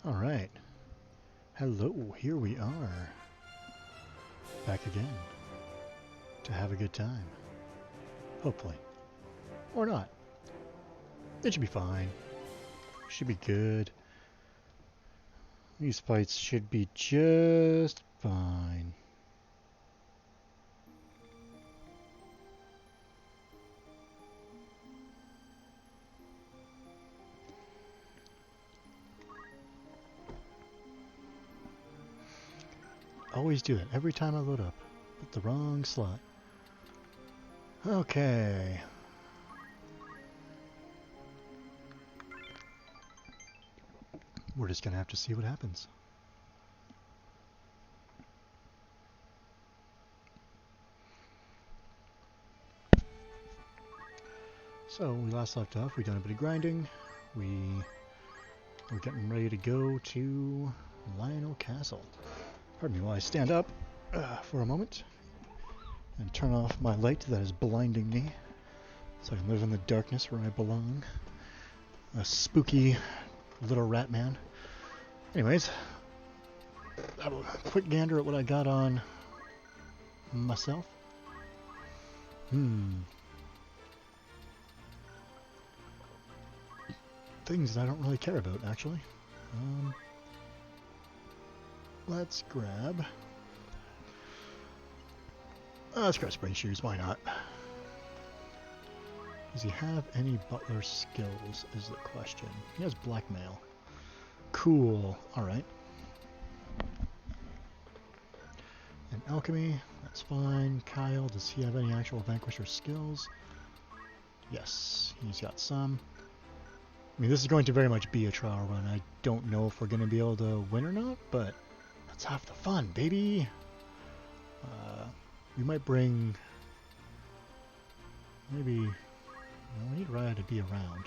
Alright. Hello, here we are. Back again. To have a good time. Hopefully. Or not. It should be fine. Should be good. These fights should be just fine. Always do it. Every time I load up. Put the wrong slot. Okay. We're just gonna have to see what happens. So, we last left off, we done a bit of grinding. We're getting ready to go to Lionel Castle. Pardon me while I stand up for a moment and turn off my light that is blinding me so I can live in the darkness where I belong. A spooky little rat man. Anyways, have a quick gander at what I got on myself. Things that I don't really care about, actually. Let's grab spring shoes, why not? Does he have any butler skills, is the question. He has blackmail. Cool, alright. And alchemy, that's fine. Kyle, does he have any actual vanquisher skills? Yes, he's got some. I mean, this is going to very much be a trial run. I don't know if we're going to be able to win or not, but that's half the fun, baby! We might bring... Maybe... Well, we need Raya to be around.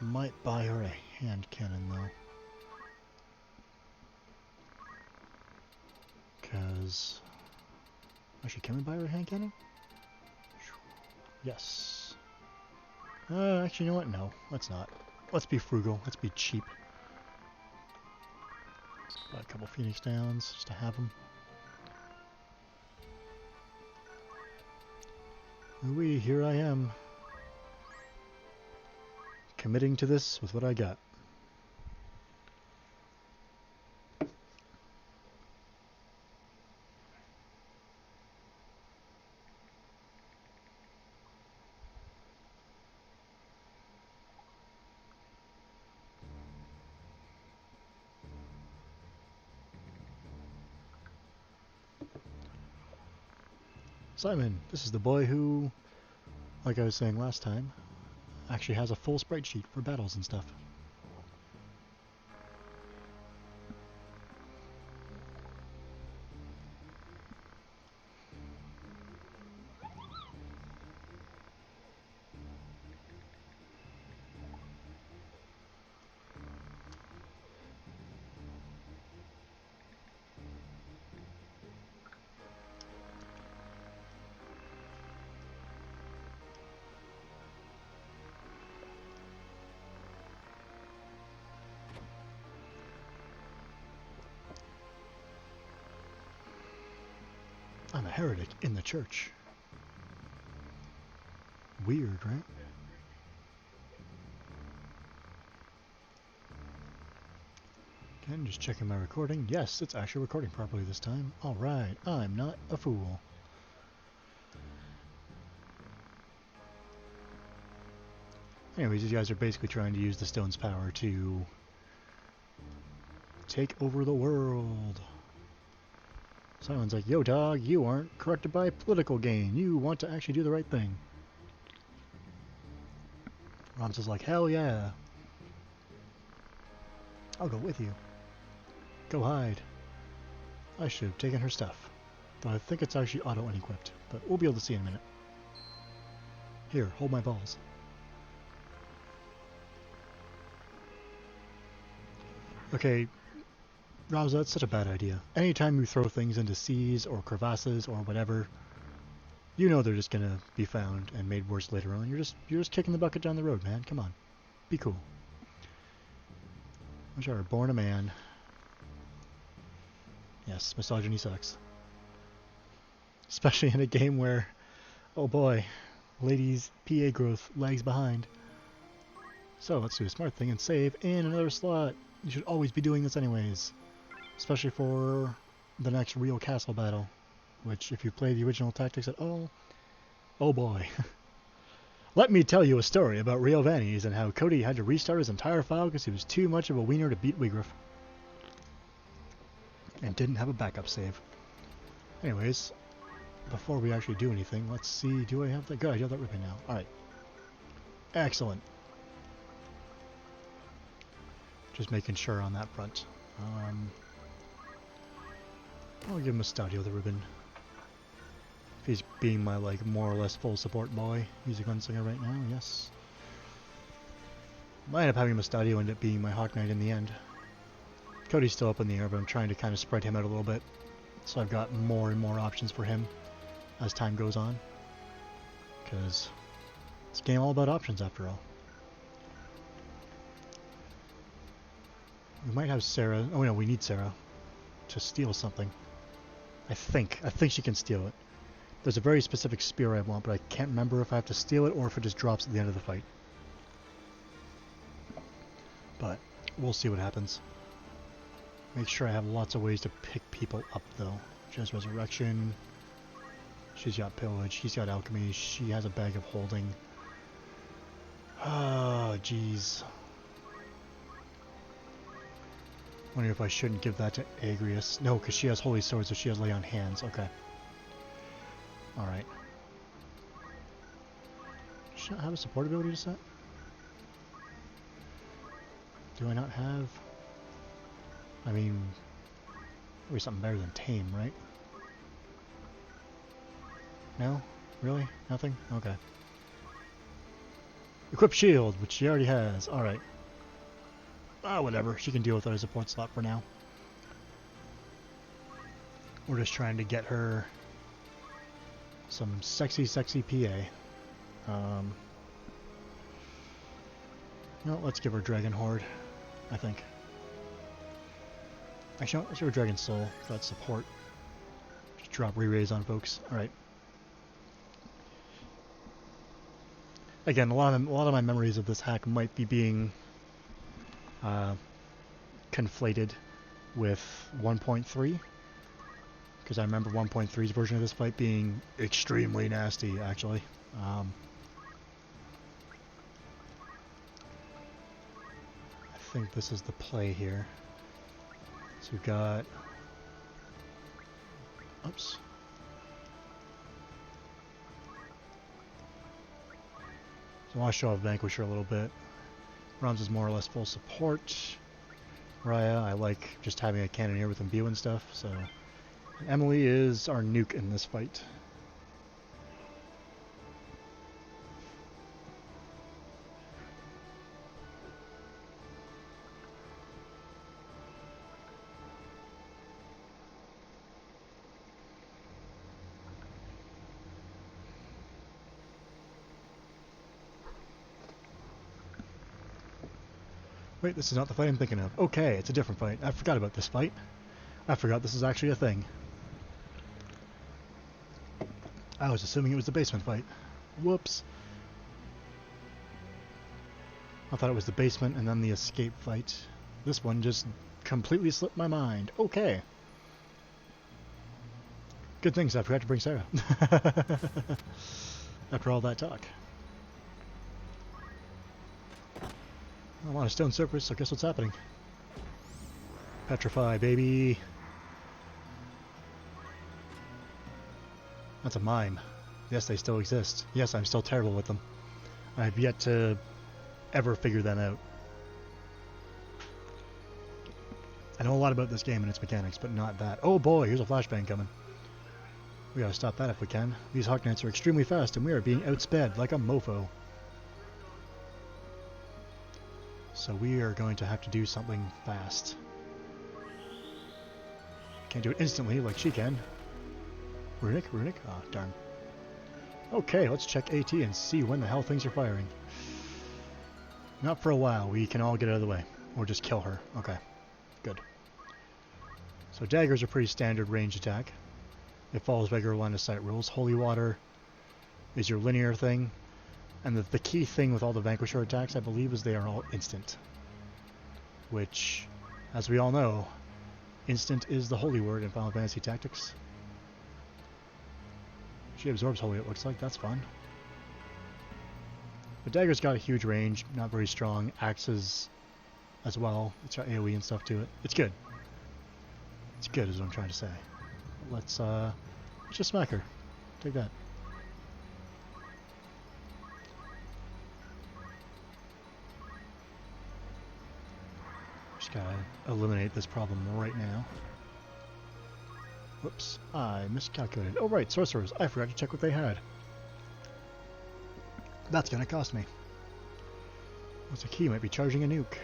Might buy her a hand cannon, though. Because... Actually, can we buy her a hand cannon? Yes. Actually, you know what? No, let's not. Let's be frugal. Let's be cheap. Buy a couple Phoenix Downs just to have them. Ooh-wee, here I am. Committing to this with what I got. Simon, this is the boy who, like I was saying last time, actually has a full sprite sheet for battles and stuff. I'm a heretic in the church. Weird, right? Again, just checking my recording. Yes, it's actually recording properly this time. Alright, I'm not a fool. Anyways, these guys are basically trying to use the stone's power to take over the world. Simon's like, yo dog, you aren't corrupted by political gain. You want to actually do the right thing. Rams is like, hell yeah. I'll go with you. Go hide. I should have taken her stuff. Though I think it's actually auto-unequipped, but we'll be able to see in a minute. Here, hold my balls. Okay, Ramza, that's such a bad idea. Anytime you throw things into seas or crevasses or whatever, you know they're just gonna be found and made worse later on. You're just kicking the bucket down the road, man. Come on. Be cool. Wish I were born a man. Yes, misogyny sucks. Especially in a game where, oh boy, ladies' PA growth lags behind. So let's do a smart thing and save in another slot. You should always be doing this anyways. Especially for the next real castle battle. Which, if you play the original tactics at all, oh boy. Let me tell you a story about Rio Vannies and how Cody had to restart his entire file because he was too much of a wiener to beat Wiggriff. And didn't have a backup save. Anyways, before we actually do anything, let's see, do I have that? Good, I have that ribbon now. Alright. Excellent. Just making sure on that front. I'll give him a Stadio the ribbon. If he's being my, like, more or less full support boy. He's a gunslinger right now, yes. Might end up having a Stadio end up being my Hawk Knight in the end. Cody's still up in the air, but I'm trying to kind of spread him out a little bit. So I've got more and more options for him as time goes on. Because it's a game all about options after all. We might have Sarah. Oh no, we need Sarah to steal something. I think she can steal it. There's a very specific spear I want, but I can't remember if I have to steal it or if it just drops at the end of the fight. But we'll see what happens. Make sure I have lots of ways to pick people up though. She has Resurrection. She's got Pillage. She's got Alchemy. She has a Bag of Holding. Oh, jeez. Wondering if I shouldn't give that to Agrius. No, because she has Holy Sword, so she has Lay on Hands. Okay. Alright. Should I have a support ability to set? Do I not have... I mean... Maybe something better than Tame, right? No? Really? Nothing? Okay. Equip Shield, which she already has. Alright. Ah, whatever. She can deal with our support slot for now. We're just trying to get her some sexy PA. No, let's give her Dragon Horde, I think. Actually, no, let's give her Dragon Soul for that support. Just drop re-raise on folks. Alright. Again, a lot of my memories of this hack might be being conflated with 1.3, because I remember 1.3's version of this fight being extremely nasty, actually. I think this is the play here. So we've got... Oops. So I want to show off Vanquisher a little bit. Bronze is more or less full support. Raya, I like just having a Cannoneer with imbue and stuff, so... Emily is our nuke in this fight. Wait, this is not the fight I'm thinking of. Okay, it's a different fight. I forgot about this fight. I forgot this is actually a thing. I was assuming it was the basement fight. Whoops. I thought it was the basement and then the escape fight. This one just completely slipped my mind. Okay. Good things I forgot to bring Sarah. After all that talk. I want a stone surface, so guess what's happening? Petrify, baby! That's a mime. Yes, they still exist. Yes, I'm still terrible with them. I've yet to ever figure them out. I know a lot about this game and its mechanics, but not that. Oh boy, here's a flashbang coming. We gotta stop that if we can. These Hawk Knights are extremely fast and we are being outsped like a mofo. So we are going to have to do something fast. Can't do it instantly like she can. Runic? Ah, darn. Okay, let's check AT and see when the hell things are firing. Not for a while, we can all get out of the way. Or just kill her. Okay, good. So daggers are pretty standard range attack. It follows regular line of sight rules. Holy water is your linear thing. And the key thing with all the Vanquisher attacks, I believe, is they are all instant. Which, as we all know, instant is the holy word in Final Fantasy Tactics. She absorbs holy, it looks like. That's fun. But dagger's got a huge range, not very strong. Axes as well. It's got AoE and stuff to it. It's good. It's good is what I'm trying to say. Let's just smack her. Take that. Just gotta eliminate this problem right now. Whoops, I miscalculated. Oh right, sorcerers. I forgot to check what they had. That's gonna cost me. What's the key? Might be charging a nuke.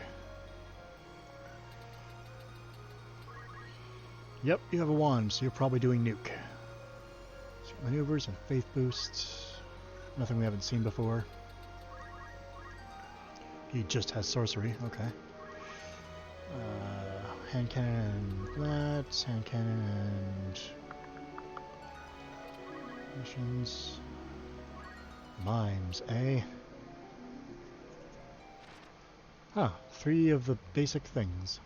Yep, you have a wand, so you're probably doing nuke. So maneuvers and faith boosts. Nothing we haven't seen before. He just has sorcery, okay. Hand cannon and that, hand cannon and missions. Mimes, eh? Huh, 3 of the basic things.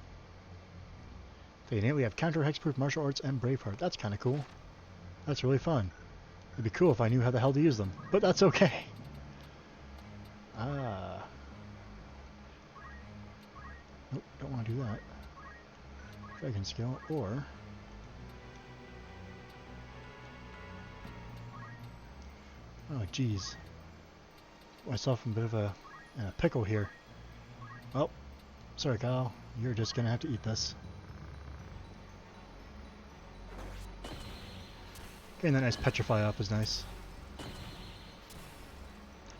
They innately have counter, hexproof, martial arts, and braveheart. That's kind of cool. That's really fun. It'd be cool if I knew how the hell to use them, but that's okay. Ah. Nope, don't want to do that. Dragon skill, or... Oh, jeez. Myself in a bit of a pickle here. Oh, sorry, Kyle. You're just gonna have to eat this. Getting that nice petrify up is nice.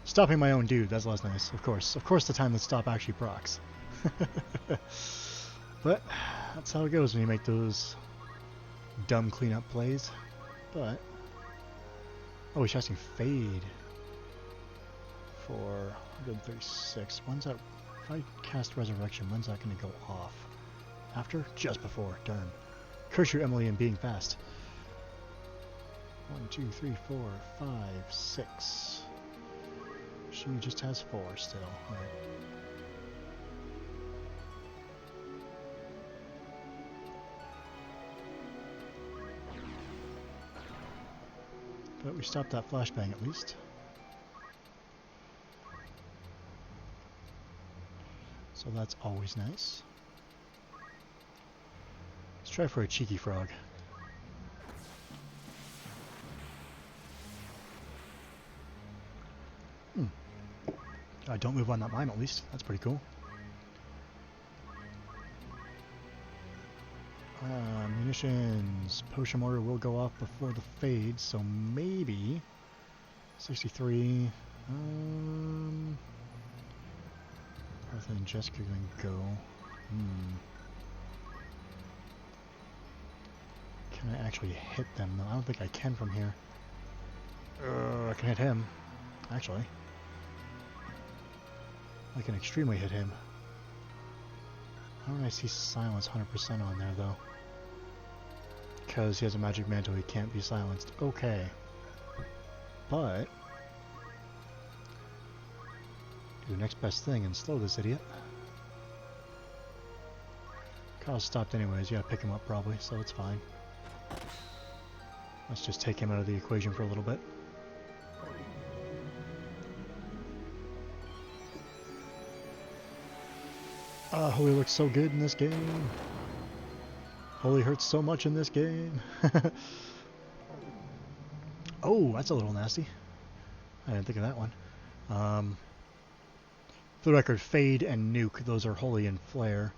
Stopping my own dude, that's less nice, of course. Of course the time that stop actually procs. But that's how it goes when you make those dumb cleanup plays. But oh, he's casting Fade for 136. When's that? If I cast Resurrection, when's that going to go off? After? Just before. Darn. Curse you, Emily, and being fast. 1, 2, 3, 4, 5, 6. She just has 4 still. Right. But we stopped that flashbang at least. So that's always nice. Let's try for a cheeky frog. Don't move on that mime at least. That's pretty cool. Munitions. Potion mortar will go off before the fade, so maybe 63. Arthur and Jessica can go. Can I actually hit them though? I don't think I can from here. I can hit him, actually. I can extremely hit him. How do I see silence 100% on there though? Because he has a magic mantle, he can't be silenced. Okay. But do the next best thing and slow this idiot. Kyle's stopped anyways, you gotta pick him up probably, so it's fine. Let's just take him out of the equation for a little bit. Holy looks so good in this game. Holy hurts so much in this game. Oh, that's a little nasty. I didn't think of that one. For the record, Fade and Nuke, those are Holy and Flare,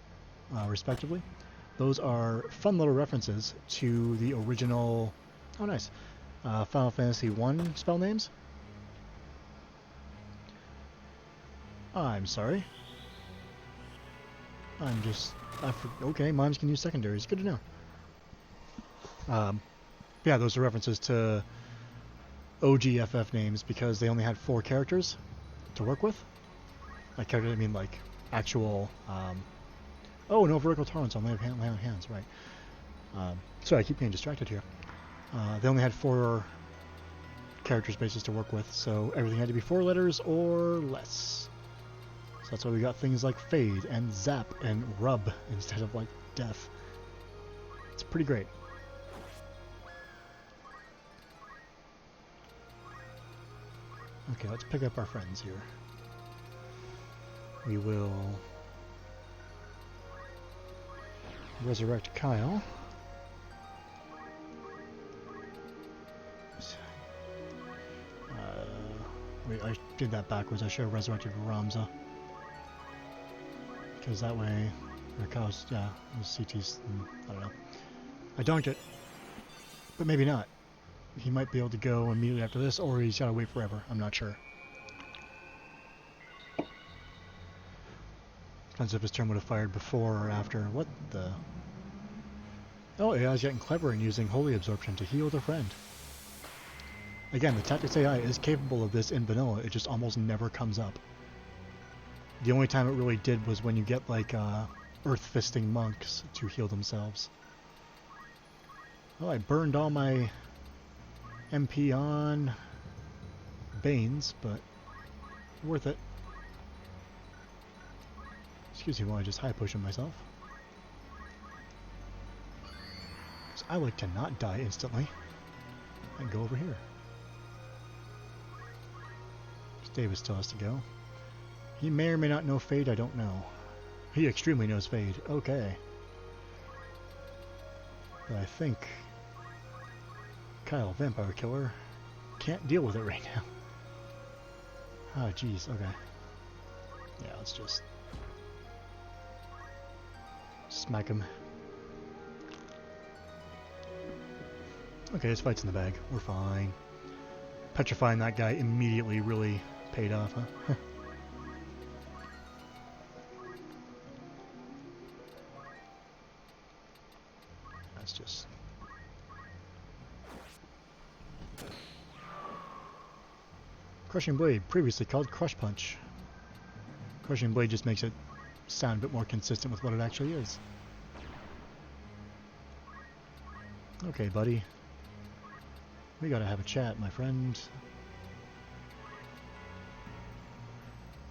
respectively. Those are fun little references to the original, oh nice, Final Fantasy I spell names. I'm sorry. I'm just, okay, mimes can use secondaries, good to know. Yeah, those are references to OGFF names because they only had 4 characters to work with. By character, I mean like actual Oh, no vertical tolerance on lay on hands, right. Sorry, I keep getting distracted here. They only had 4 character spaces to work with, so everything had to be 4 letters or less. So that's why we got things like fade and zap and rub instead of like death. It's pretty great. Okay, let's pick up our friends here. We will resurrect Kyle. Wait, I did that backwards. I should have resurrected Ramza. Because that way, or Kyle's, yeah, it was CT's, I don't know. I donked it, but maybe not. He might be able to go immediately after this, or he's gotta wait forever. I'm not sure. Depends if his turn would have fired before or after. What the? Oh, AI is getting clever in using Holy Absorption to heal their friend. Again, the Tactics AI is capable of this in vanilla, it just almost never comes up. The only time it really did was when you get like Earth Fisting monks to heal themselves. Well, I burned all my MP on Banes, but worth it. Excuse me while I just high potion myself. So I like to not die instantly and go over here. Davis still has to go. He may or may not know Fade, I don't know. He extremely knows Fade. Okay. But I think Kyle, Vampire Killer, can't deal with it right now. Oh, jeez, okay. Yeah, let's just smack him. Okay, this fight's in the bag. We're fine. Petrifying that guy immediately really paid off, huh? That's just... Crushing Blade, previously called Crush Punch. Crushing Blade just makes it sound a bit more consistent with what it actually is. Okay, buddy. We gotta have a chat, my friend.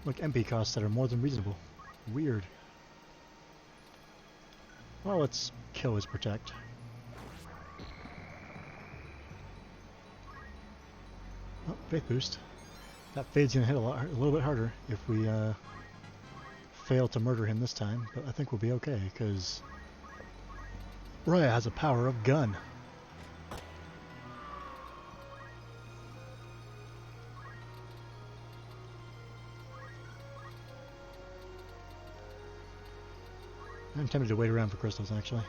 Look, MP costs that are more than reasonable. Weird. Well, let's kill his protect. Oh, faith boost. That fade's gonna hit a little bit harder if we fail to murder him this time, but I think we'll be okay, because Raya has a power of gun. I'm tempted to wait around for crystals, actually.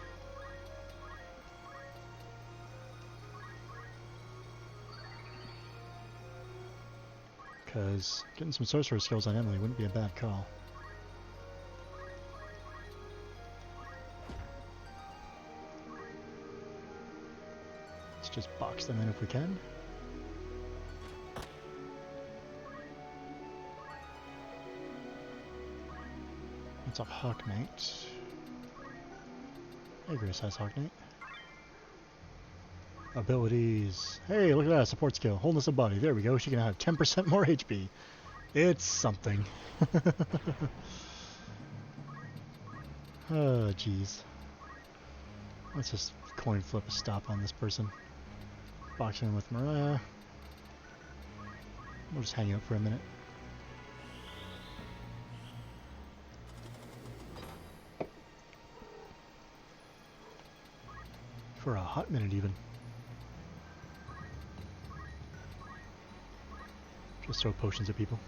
Because getting some sorcerer skills on Emily wouldn't be a bad call. Let's just box them in if we can. That's a Hawk Knight. Agris has Hawk Knight. Abilities. Hey, look at that, support skill. Wholeness of body. There we go. She can have 10% more HP. It's something. Oh, jeez. Let's just coin flip a stop on this person. Boxing in with Mariah. We'll just hang out for a minute. For a hot minute even. Just throw potions at people.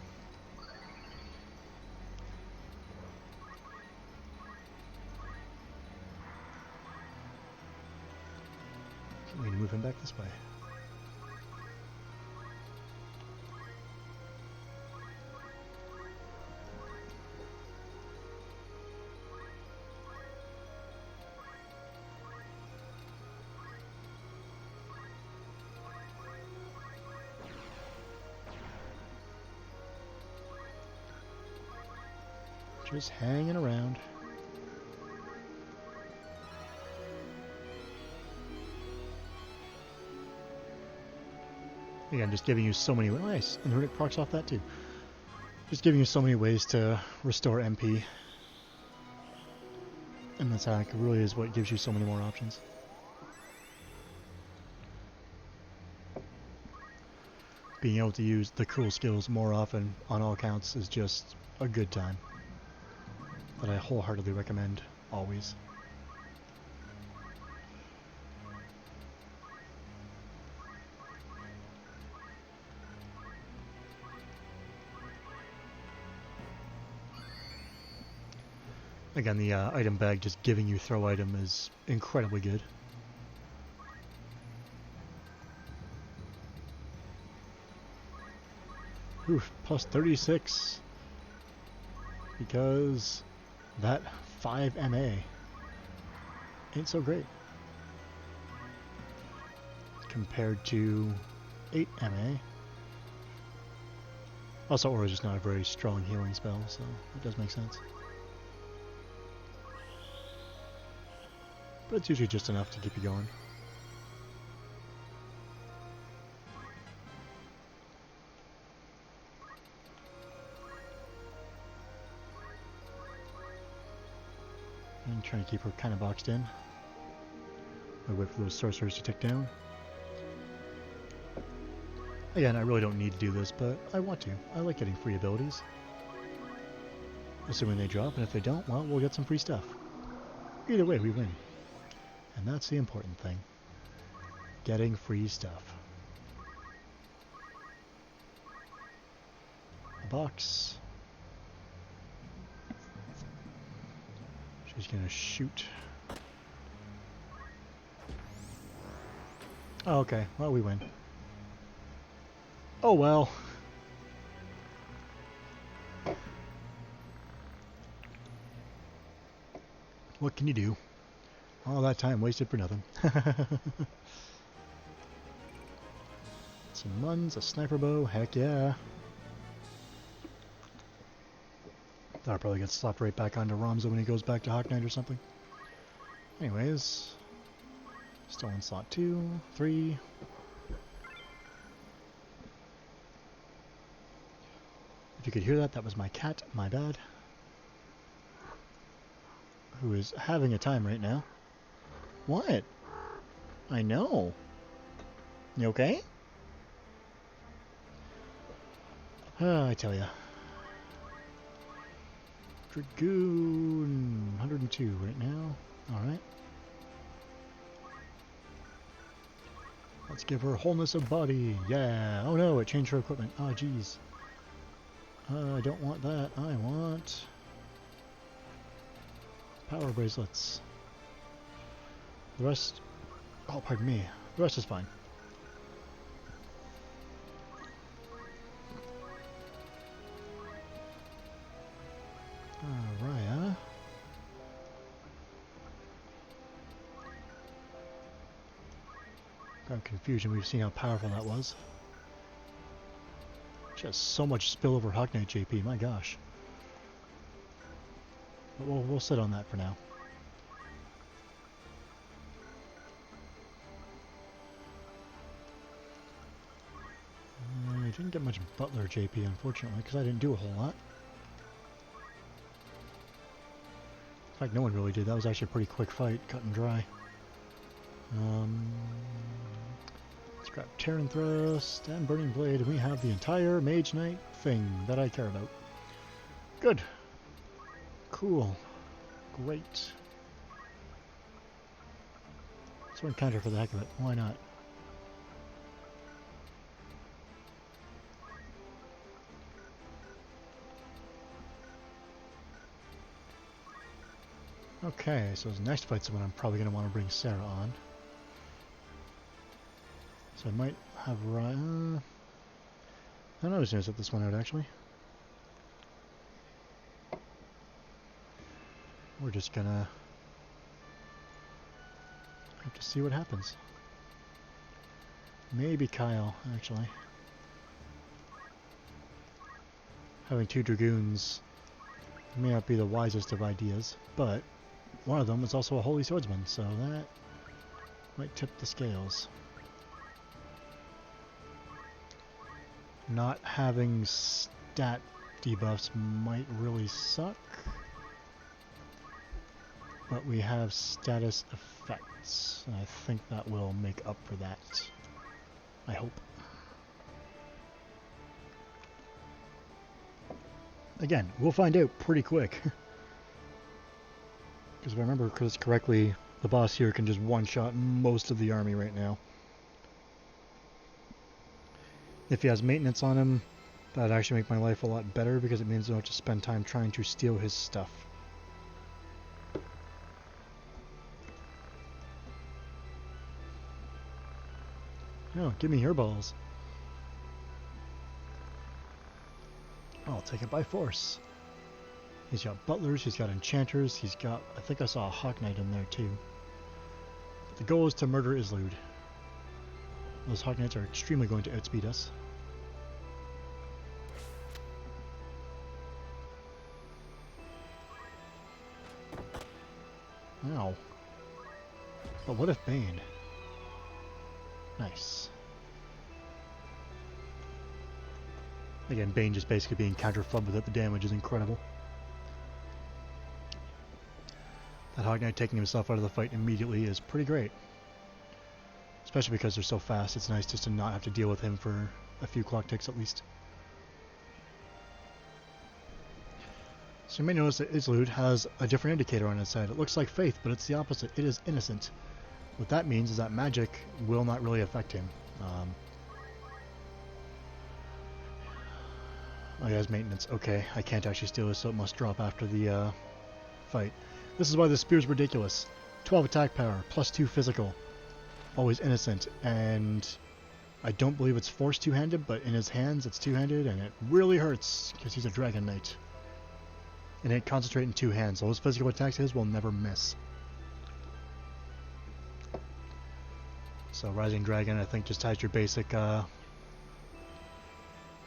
So we need to move him back this way. Just hanging around. Again, just giving you so many ways. Nice, and the runic procs off that too. Just giving you so many ways to restore MP. And that's attack really is what gives you so many more options. Being able to use the cool skills more often on all counts is just a good time. That I wholeheartedly recommend, always. Again, the item bag just giving you throw item is incredibly good. Oof, plus 36. Because that 5 MA ain't so great. Compared to 8 MA. Also, Aura is just not a very strong healing spell, so it does make sense. But it's usually just enough to keep you going. And trying to keep her kind of boxed in. I wait for those sorcerers to tick down. Again, I really don't need to do this, but I want to. I like getting free abilities. Assuming they drop, and if they don't, well, we'll get some free stuff. Either way, we win. And that's the important thing. Getting free stuff. A box. She's gonna shoot. Oh, okay. Well, we win. Oh well. What can you do? All that time wasted for nothing. Some muns, a sniper bow, heck yeah. That'll probably get slapped right back onto Ramza when he goes back to Hawk Knight or something. Anyways. Still in slot 2, 3. If you could hear that, that was my cat, my bad. Who is having a time right now. What? I know. You okay? I tell ya. Dragoon 102 right now. Alright. Let's give her wholeness of body. Yeah. Oh no, it changed her equipment. Oh jeez. I don't want that. I want power bracelets. The rest... Oh, pardon me. The rest is fine. Raya. Got confusion. We've seen how powerful that was. She has so much spillover Hawk Knight JP. My gosh. But we'll sit on that for now. I didn't get much Butler JP, unfortunately, because I didn't do a whole lot. In fact, no one really did. That was actually a pretty quick fight, cut and dry. Let's grab Terran Thrust and Burning Blade, and we have the entire Mage Knight thing that I care about. Good. Cool. Great. Let's run counter for the heck of it. Why not? Okay, so his next fight's the one I'm probably going to want to bring Sarah on. So I might have Ryan. I don't know who's going to set this one out, actually. We're just going to have to see what happens. Maybe Kyle, actually. Having two Dragoons may not be the wisest of ideas, but one of them is also a Holy Swordsman, so that might tip the scales. not having stat debuffs might really suck. But we have status effects, and I think that will make up for that. I hope. Again, we'll find out pretty quick. Because if I remember correctly, the boss here can just one-shot most of the army right now. If he has maintenance on him, that'd actually make my life a lot better because it means I don't have to spend time trying to steal his stuff. Oh, give me hairballs. I'll take it by force. He's got butlers, he's got enchanters, he's got... I think I saw a Hawk Knight in there too. The goal is to murder Islud. Those Hawk Knights are extremely going to outspeed us. Ow. But what if Bane? Nice. Again, Bane just basically being counter-flubbed without the damage is incredible. That Hawk Knight taking himself out of the fight immediately is pretty great. Especially because they're so fast, it's nice just to not have to deal with him for a few clock ticks at least. So you may notice that Islud has a different indicator on its side. It looks like Faith, but it's the opposite. It is Innocent. What that means is that magic will not really affect him. Oh, he has maintenance. Okay, I can't actually steal this, so it must drop after the fight. This is why the spear's ridiculous. 12 attack power, plus 2 physical. Always Innocent, and I don't believe it's force two-handed, but in his hands it's two-handed, and it really hurts because he's a Dragon Knight. And it concentrates in 2 hands, so those physical attacks his will never miss. So Rising Dragon, I think, just has your basic,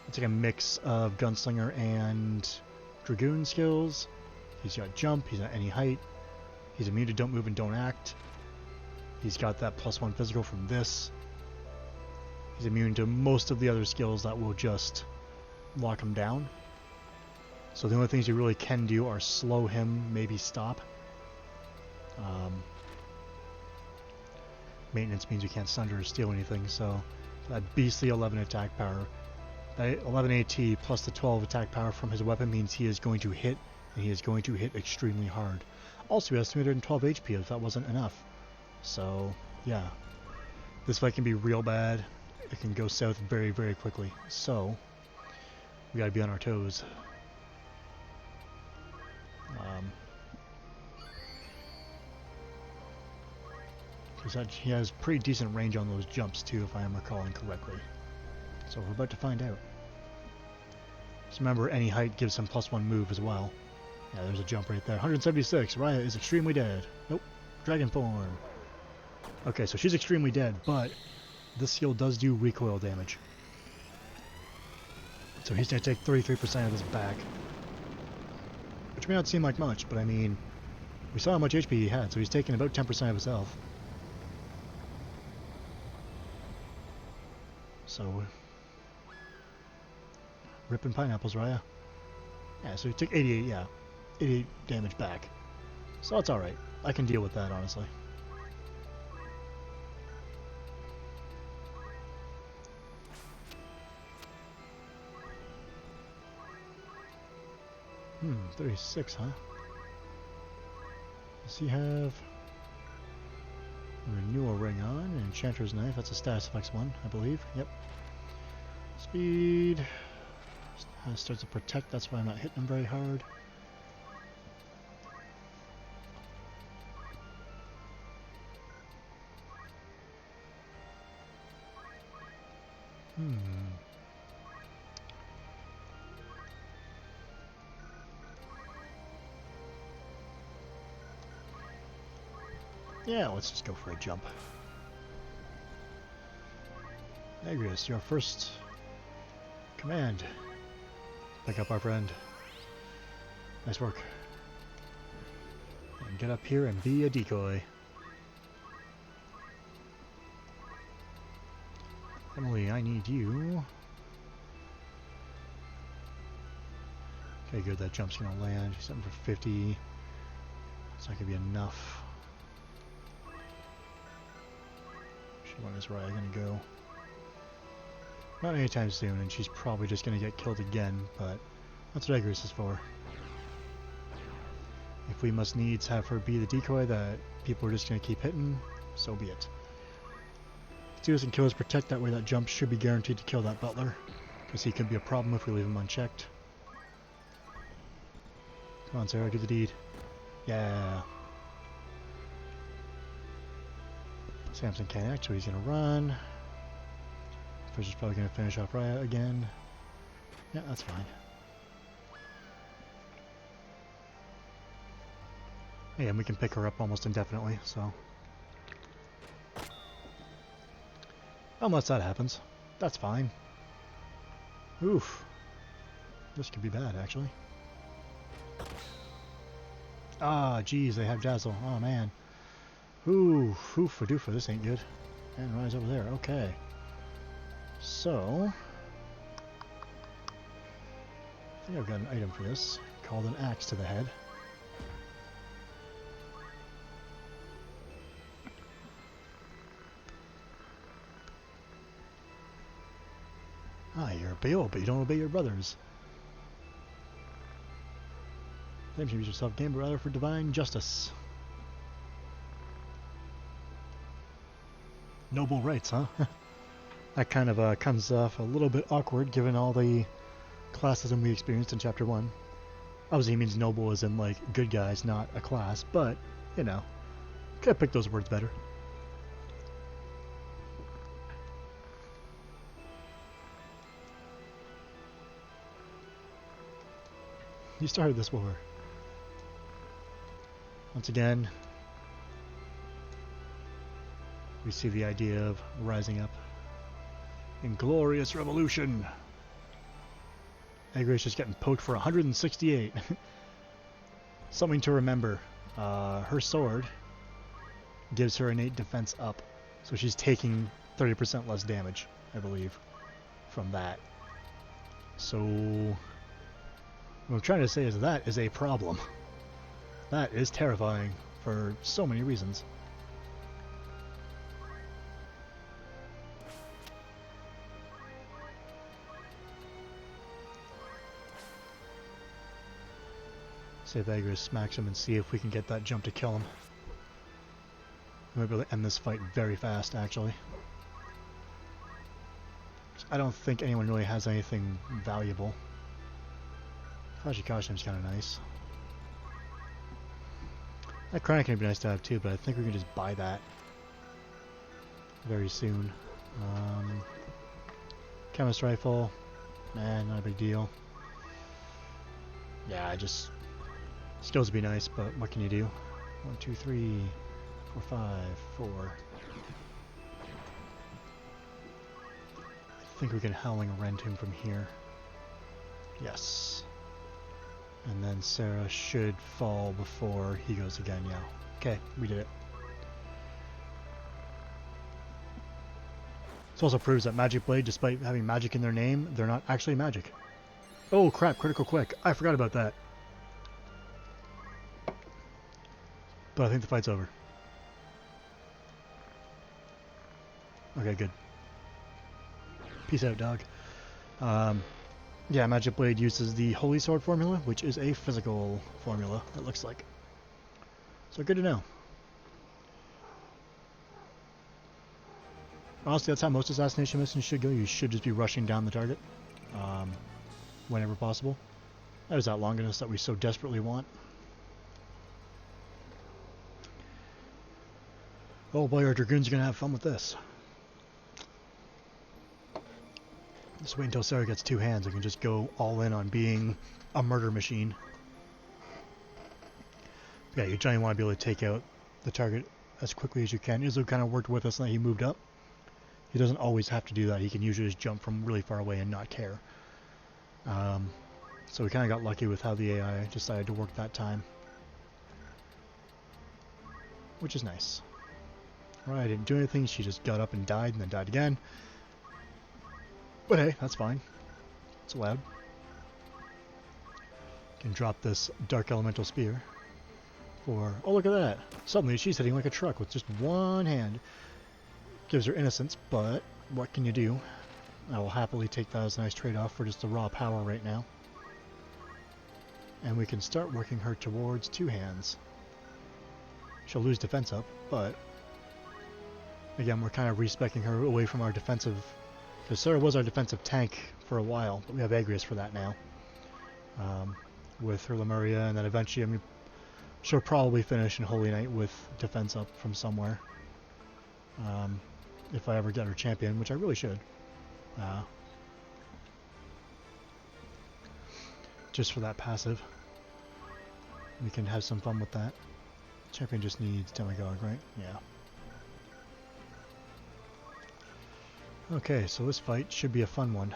it's like a mix of Gunslinger and Dragoon skills. He's got jump, he's at any height, he's immune to don't move and don't act. He's got that +1 physical from this. He's immune to most of the other skills that will just lock him down. So the only things you really can do are slow him, maybe stop. Maintenance means you can't sunder or steal anything, so that beastly 11 attack power. That 11 AT plus the 12 attack power from his weapon means he is going to hit, and he is going to hit extremely hard. Also, he has 312 HP if that wasn't enough. So, yeah. This fight can be real bad. It can go south very, very quickly. So, we gotta be on our toes. Because he has pretty decent range on those jumps too, if I am recalling correctly. So we're about to find out. Just remember, any height gives him +1 move as well. Yeah, there's a jump right there. 176. Raya is extremely dead. Nope. Dragon form. Okay, so she's extremely dead, but this skill does do recoil damage. So he's going to take 33% of this back. Which may not seem like much, but I mean, we saw how much HP he had, so he's taking about 10% of his health. So, ripping pineapples, Raya. Yeah, so he took 88, yeah. 88 damage back. So that's alright. I can deal with that, honestly. 36, huh? Does he have a renewal ring on? An enchanter's knife, that's a status effects one, I believe. Yep. Speed. Starts to protect, that's why I'm not hitting him very hard. Yeah, let's just go for a jump. Agrius, your first command. Pick up our friend. Nice work. And get up here and be a decoy. Emily, I need you Figured that jump's gonna land. Something for 50. It's not gonna be enough. When is Raya gonna go? Not anytime soon, and she's probably just gonna get killed again, but that's what Egress is for. If we must needs have her be the decoy that people are just gonna keep hitting, so be it. Steals and kills protect, that way that jump should be guaranteed to kill that butler, because he could be a problem if we leave him unchecked. Come on, Sarah, do the deed. Yeah. Samson can't act, so he's gonna run. Fish is probably gonna finish off Raya again. Yeah, that's fine. Yeah, and we can pick her up almost indefinitely, so. Unless that happens. That's fine. Oof. This could be bad, actually. Ah, geez, they have Dazzle. Oh, man. Ooh, oofa-doofa, this ain't good. And Raya's over there, okay. So, I think I've got an item for this, called an axe to the head. Ah, you're a Baal, but you don't obey your brothers. Claims you use yourself game, but rather for divine justice. Noble rights, huh? That kind of comes off a little bit awkward given all the classism we experienced in Chapter 1. Obviously he means noble as in, like, good guys, not a class, but, you know, could have picked those words better. You started this war. Once again, we see the idea of rising up in glorious revolution. Egress just getting poked for 168. Something to remember. Her sword gives her innate defense up, so she's taking 30% less damage, I believe, from that. So what I'm trying to say is that is a problem. That is terrifying for so many reasons. See if Egress smacks him and see if we can get that jump to kill him. We might be able to end this fight very fast, actually. I don't think anyone really has anything valuable. Hajikashim's kind of nice. That Chronic would be nice to have too, but I think we can just buy that very soon. Chemist Rifle, man, not a big deal. Yeah, skills would be nice, but what can you do? 1, 2, 3, 4, 5, 4. I think we can Howling Rend him from here. Yes. And then Sarah should fall before he goes again, yeah. Okay, we did it. This also proves that Magic Blade, despite having magic in their name, they're not actually magic. Oh crap, critical quick. I forgot about that. But I think the fight's over. Okay, good. Peace out, dog. Yeah, Magic Blade uses the Holy Sword formula, which is a physical formula, it looks like. So good to know. Honestly, that's how most assassination missions should go. You should just be rushing down the target whenever possible. That is that longiness that we so desperately want. Oh boy, our Dragoons are going to have fun with this. Just wait until Sarah gets 2 hands and can just go all in on being a murder machine. Yeah, you generally want to be able to take out the target as quickly as you can. Izzo kind of worked with us and he moved up. He doesn't always have to do that. He can usually just jump from really far away and not care. So we kind of got lucky with how the AI decided to work that time. Which is nice. Right, I didn't do anything. She just got up and died and then died again. But hey, that's fine. It's allowed. Can drop this Dark Elemental Spear. For, oh look at that! Suddenly she's hitting like a truck with just one hand. Gives her innocence, but what can you do? I will happily take that as a nice trade-off for just the raw power right now. And we can start working her towards two hands. She'll lose defense up, but again, we're kind of respecing her away from our defensive, because Sarah was our defensive tank for a while, but we have Agrius for that now. With her Lemuria, and then eventually, I mean, she'll probably finish in Holy Knight with defense up from somewhere. If I ever get her champion, which I really should. Just for that passive. We can have some fun with that. Champion just needs Demigod, right? Yeah. Okay, so this fight should be a fun one.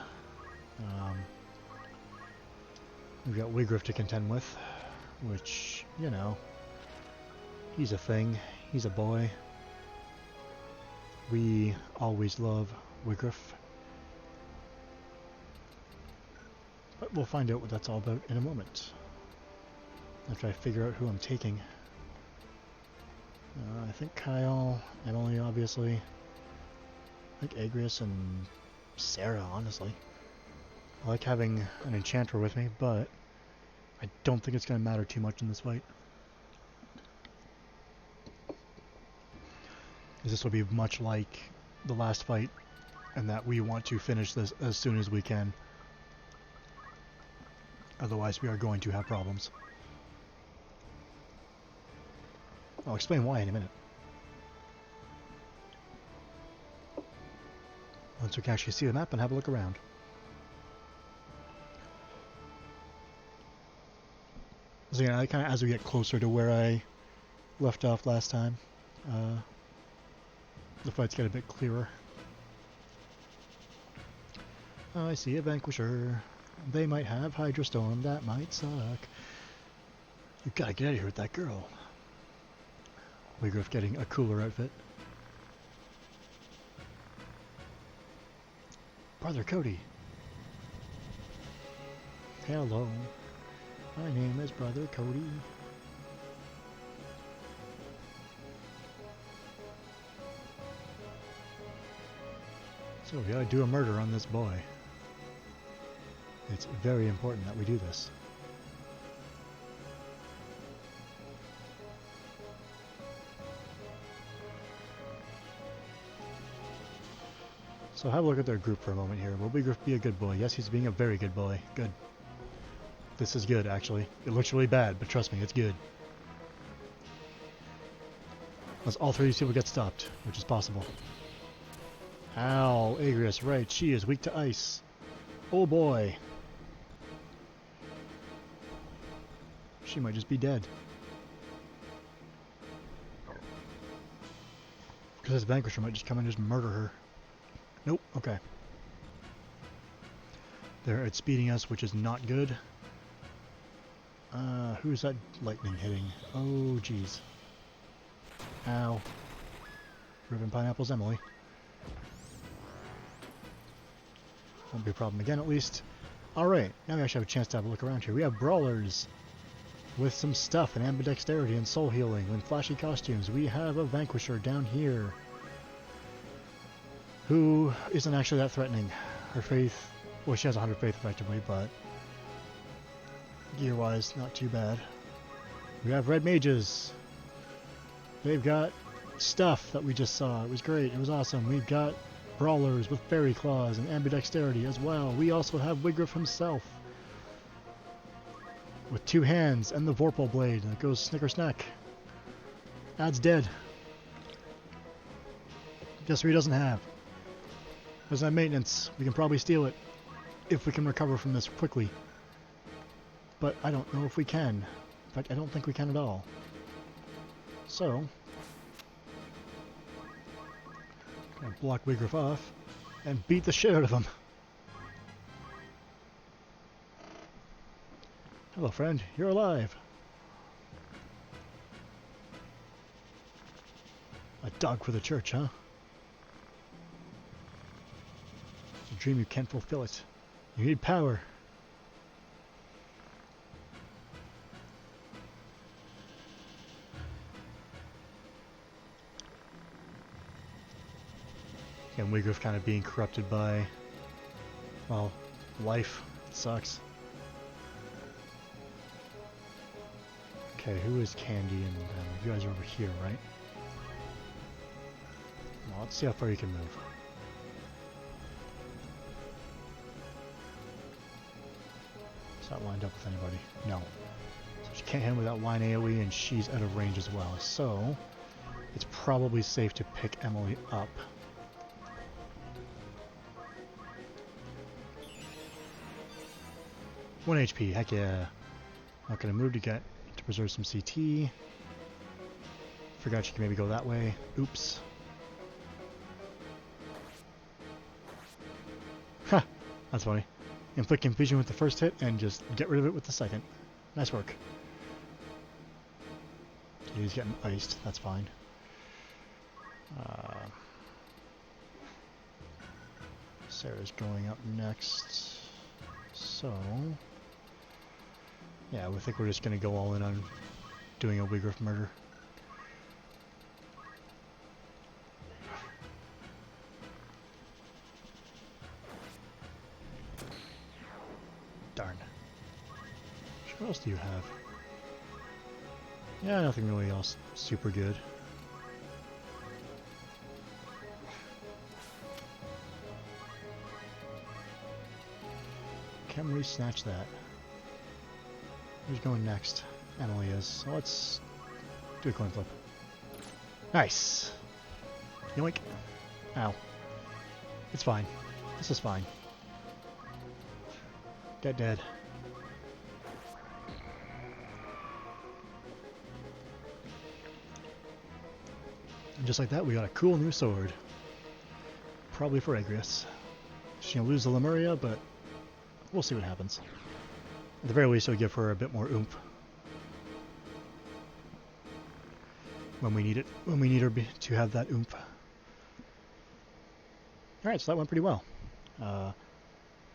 We've got Wiggriff to contend with, which, you know, he's a thing. He's a boy. We always love Wiggriff. But we'll find out what that's all about in a moment. After I figure out who I'm taking. I think Kyle, Emily, obviously. I think Agrius and Sarah, honestly. I like having an enchanter with me, but I don't think it's going to matter too much in this fight. This will be much like the last fight, and that we want to finish this as soon as we can. Otherwise, we are going to have problems. I'll explain why in a minute. Once we can actually see the map and have a look around. So yeah, kind of as we get closer to where I left off last time, the fights get a bit clearer. I see a Vanquisher. They might have Hydra Storm. That might suck. You gotta get out of here with that girl. Wiggriff getting a cooler outfit. Brother Cody. Hello. My name is Brother Cody. So we gotta do a murder on this boy. It's very important that we do this. So have a look at their group for a moment here. Will Wiggriff be a good boy? Yes, he's being a very good boy. Good. This is good, actually. It looks really bad, but trust me, it's good. Unless all three of these people get stopped, which is possible. Ow, Agrius, right, she is weak to ice. Oh boy. She might just be dead. Because this Vanquisher might just come and just murder her. Nope, okay. They're outspeeding us, which is not good. Who's that lightning hitting? Oh, jeez. Ow. Ribbon Pineapple's Emily. Won't be a problem again, at least. Alright, now we actually have a chance to have a look around here. We have brawlers with some stuff and ambidexterity and soul healing and flashy costumes. We have a Vanquisher down here who isn't actually that threatening. Her faith, well, she has 100 faith effectively, but gear-wise, not too bad. We have red mages. They've got stuff that we just saw. It was great. It was awesome. We've got brawlers with fairy claws and ambidexterity as well. We also have Wiggriff himself with two hands and the Vorpal blade that goes snicker snack. Ad's dead. Guess who he doesn't have? Doesn't have maintenance. We can probably steal it if we can recover from this quickly. But I don't know if we can. In fact, I don't think we can at all. So, gonna block Wiggriff off and beat the shit out of him. Hello, friend. You're alive. A dog for the church, huh? It's a dream you can't fulfill it. You need power. And Wiggriff kind of being corrupted by, well, life. It sucks. Okay, who is Candy and you guys are over here, right? Well, let's see how far you can move. Is that lined up with anybody? No. So she can't hit him with that line AoE, and she's out of range as well. So it's probably safe to pick Emily up. One HP, heck yeah. Not gonna move to preserve some CT. Forgot she can maybe go that way. Oops. Ha! That's funny. Inflict confusion with the first hit and just get rid of it with the second. Nice work. He's getting iced, that's fine. Sarah's going up next. So yeah, we think we're just going to go all in on doing a Wiggriff murder. Darn. What else do you have? Yeah, nothing really else super good. Can't really snatch that. Who's going next? Emily is. So let's do a coin flip. Nice! Yoink! Ow. It's fine. This is fine. Dead. And just like that, we got a cool new sword. Probably for Agrias. She's gonna lose the Lemuria, but we'll see what happens. At the very least, it'll give her a bit more oomph when we need it. When we need her to have that oomph. Alright, so that went pretty well. But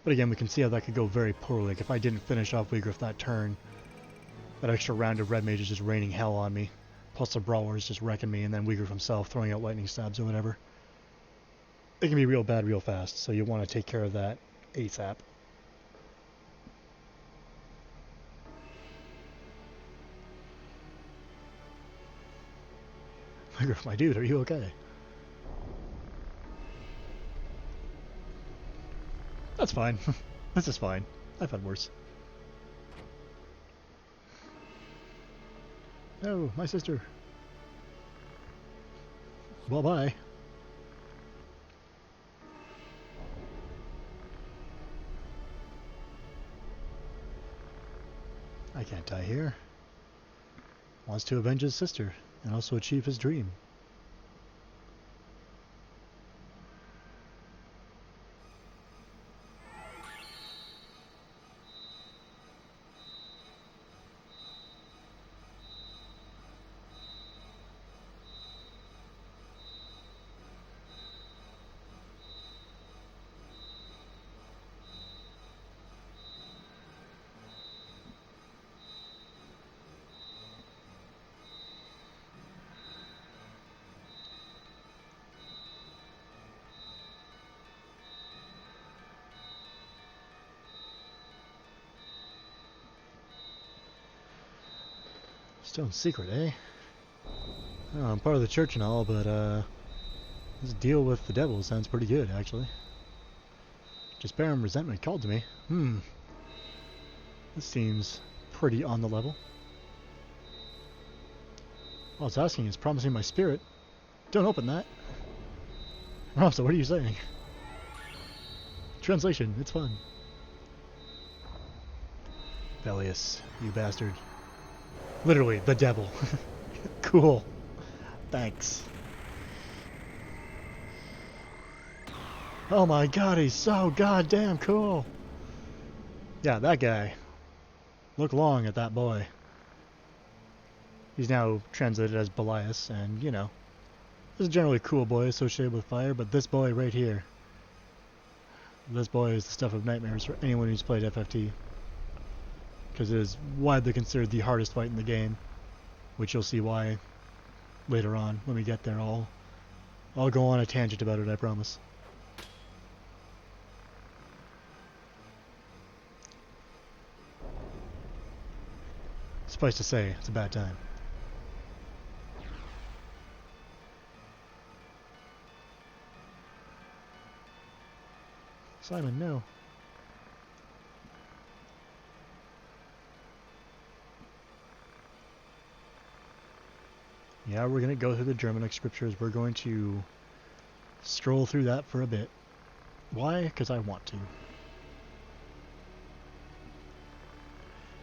again, we can see how that could go very poorly. Like if I didn't finish off Wiggriff that turn, that extra round of red mages just raining hell on me, plus the brawlers just wrecking me, and then Wiggriff himself throwing out lightning stabs or whatever. It can be real bad real fast, so you want to take care of that ASAP. Wiggriff, my dude, are you okay? That's fine. This is fine. I've had worse. Oh, my sister. Well, bye. I can't die here. Wants to avenge his sister and also achieve his dream. Stone secret, eh? Oh, I'm part of the church and all, but this deal with the devil sounds pretty good, actually. Despair and resentment called to me. This seems pretty on the level. All it's asking is promising my spirit. Don't open that. Ramsa, what are you saying? Translation, it's fun. Velius, you bastard. Literally, the devil. Cool. Thanks. Oh my god, he's so goddamn cool. Yeah, that guy. Look long at that boy. He's now translated as Belias, and, you know, this is generally a cool boy associated with fire, but this boy right here. This boy is the stuff of nightmares for anyone who's played FFT. Because it is widely considered the hardest fight in the game, which you'll see why later on when we get there. I'll go on a tangent about it, I promise. Suffice to say, it's a bad time. Simon, no. Yeah, we're going to go through the Germanic scriptures. We're going to stroll through that for a bit. Why? Because I want to.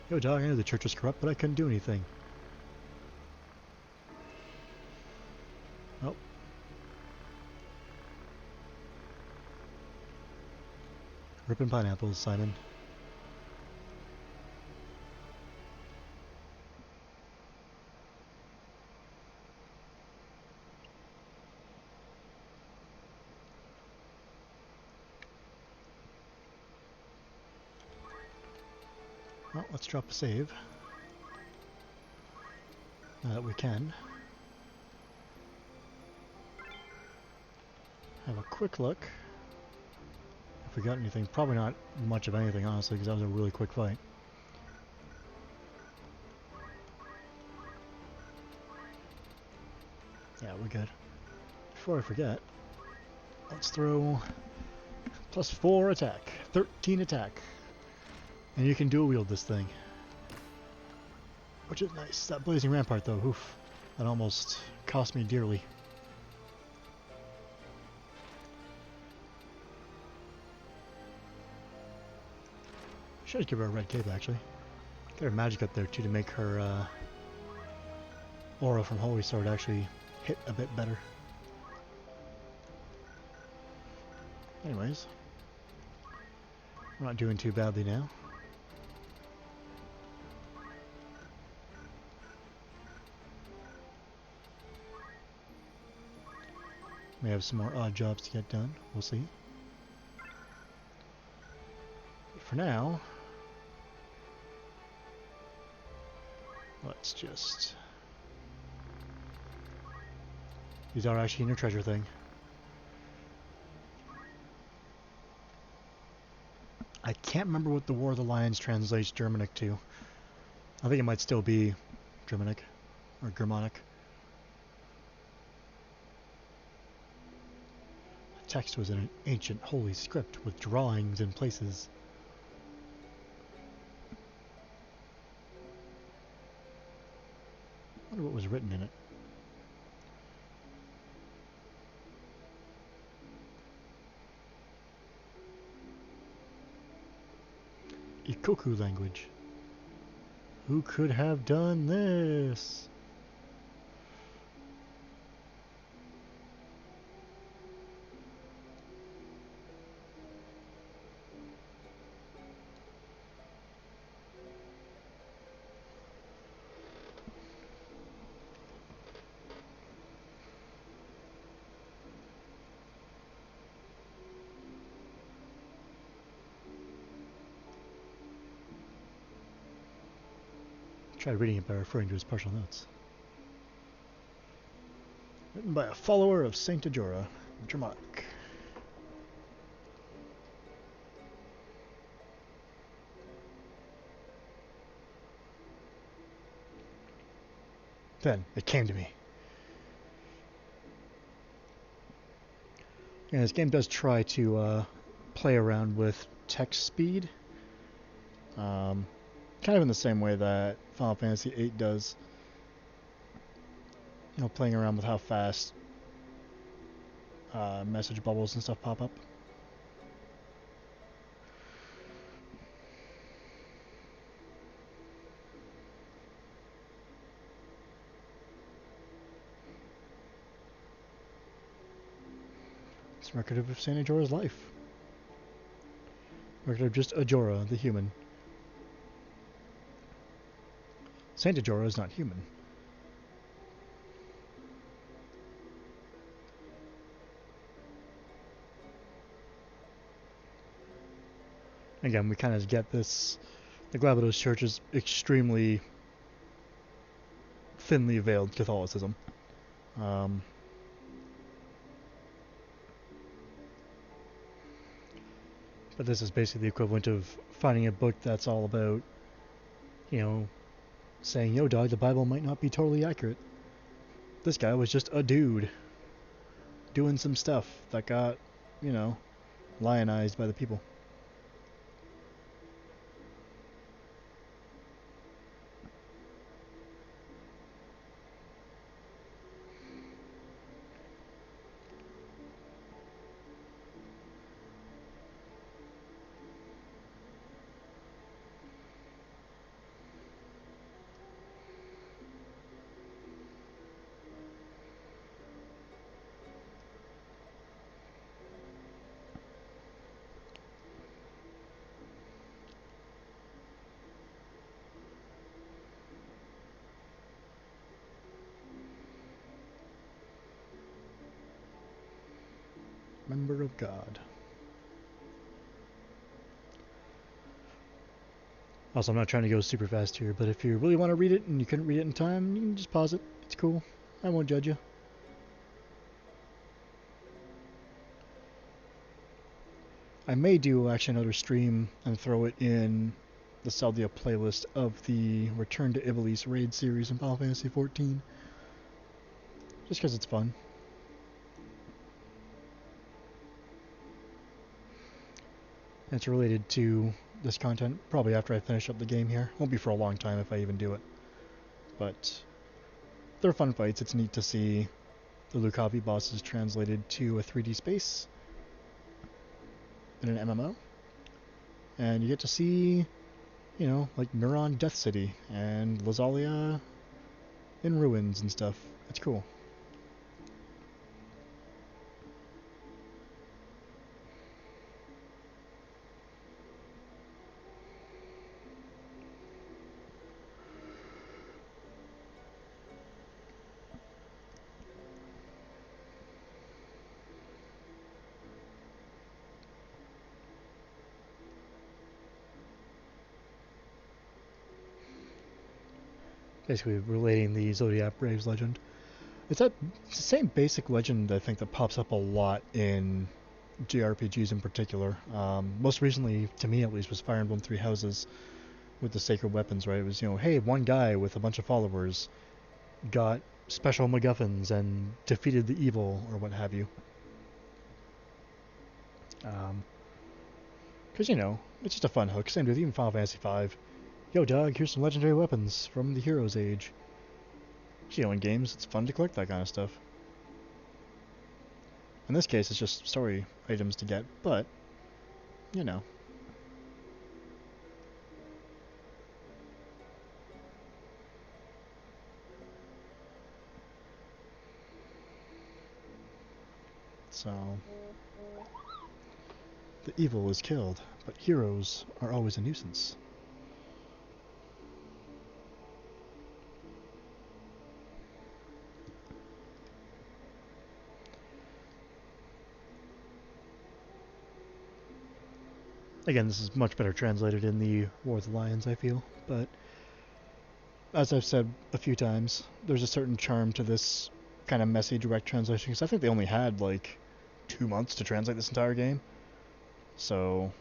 Yo, dog, I knew the church was corrupt, but I couldn't do anything. Oh. Ripping pineapples, Simon. Well, let's drop a save. Now that we can. Have a quick look. If we got anything. Probably not much of anything, honestly, because that was a really quick fight. Yeah, we're good. Before I forget, let's throw +4 attack. 13 attack. And you can dual wield this thing. Which is nice. That blazing rampart though, oof. That almost cost me dearly. Should give her a red cape actually. Get her magic up there too to make her aura from Holy Sword actually hit a bit better. Anyways. We're not doing too badly now. May have some more odd jobs to get done. We'll see. But for now, let's just... These are actually in your treasure thing. I can't remember what the War of the Lions translates Germanic to. I think it might still be Germanic or Germanic. The text was in an ancient holy script with drawings in places. I wonder what was written in it. Ikoku language. Who could have done this? Try reading it by referring to his partial notes. Written by a follower of Saint Ajora, Germanic. Then it came to me. And this game does try to play around with text speed. Kind of in the same way that Final Fantasy VIII does. You know, playing around with how fast message bubbles and stuff pop up. It's a record of Saint Ajora's life. Record of just Ajora, the human. Saint Ajora is not human. Again, we kind of get this. The Glabados Church is extremely thinly veiled Catholicism. But this is basically the equivalent of finding a book that's all about, you know, saying, yo dog, the Bible might not be totally accurate. This guy was just a dude doing some stuff that got, you know, lionized by the people. Member of God. Also, I'm not trying to go super fast here, but if you really want to read it and you couldn't read it in time, you can just pause it. It's cool. I won't judge you. I may do actually another stream and throw it in the Celdia playlist of the Return to Iblis raid series in Final Fantasy XIV. Just because it's fun. And it's related to this content probably after I finish up the game here. Won't be for a long time if I even do it. But they're fun fights. It's neat to see the Lukavi bosses translated to a 3D space in an MMO. And you get to see, you know, like Neuron Death City and Lazalia in ruins and stuff. It's cool. Basically relating the Zodiac Braves legend. It's the same basic legend, I think, that pops up a lot in JRPGs in particular. Most recently, to me at least, was Fire Emblem Three Houses with the sacred weapons, right? It was, you know, hey, one guy with a bunch of followers got special MacGuffins and defeated the evil, or what have you. Because, you know, it's just a fun hook. Same with even Final Fantasy V. Yo, dog, here's some legendary weapons from the Heroes Age. You know, in games, it's fun to collect that kind of stuff. In this case, it's just story items to get, but, you know. So, the evil is killed, but heroes are always a nuisance. Again, this is much better translated in the War of the Lions, I feel, but as I've said a few times, there's a certain charm to this kind of messy direct translation, because I think they only had, like, 2 months to translate this entire game. So,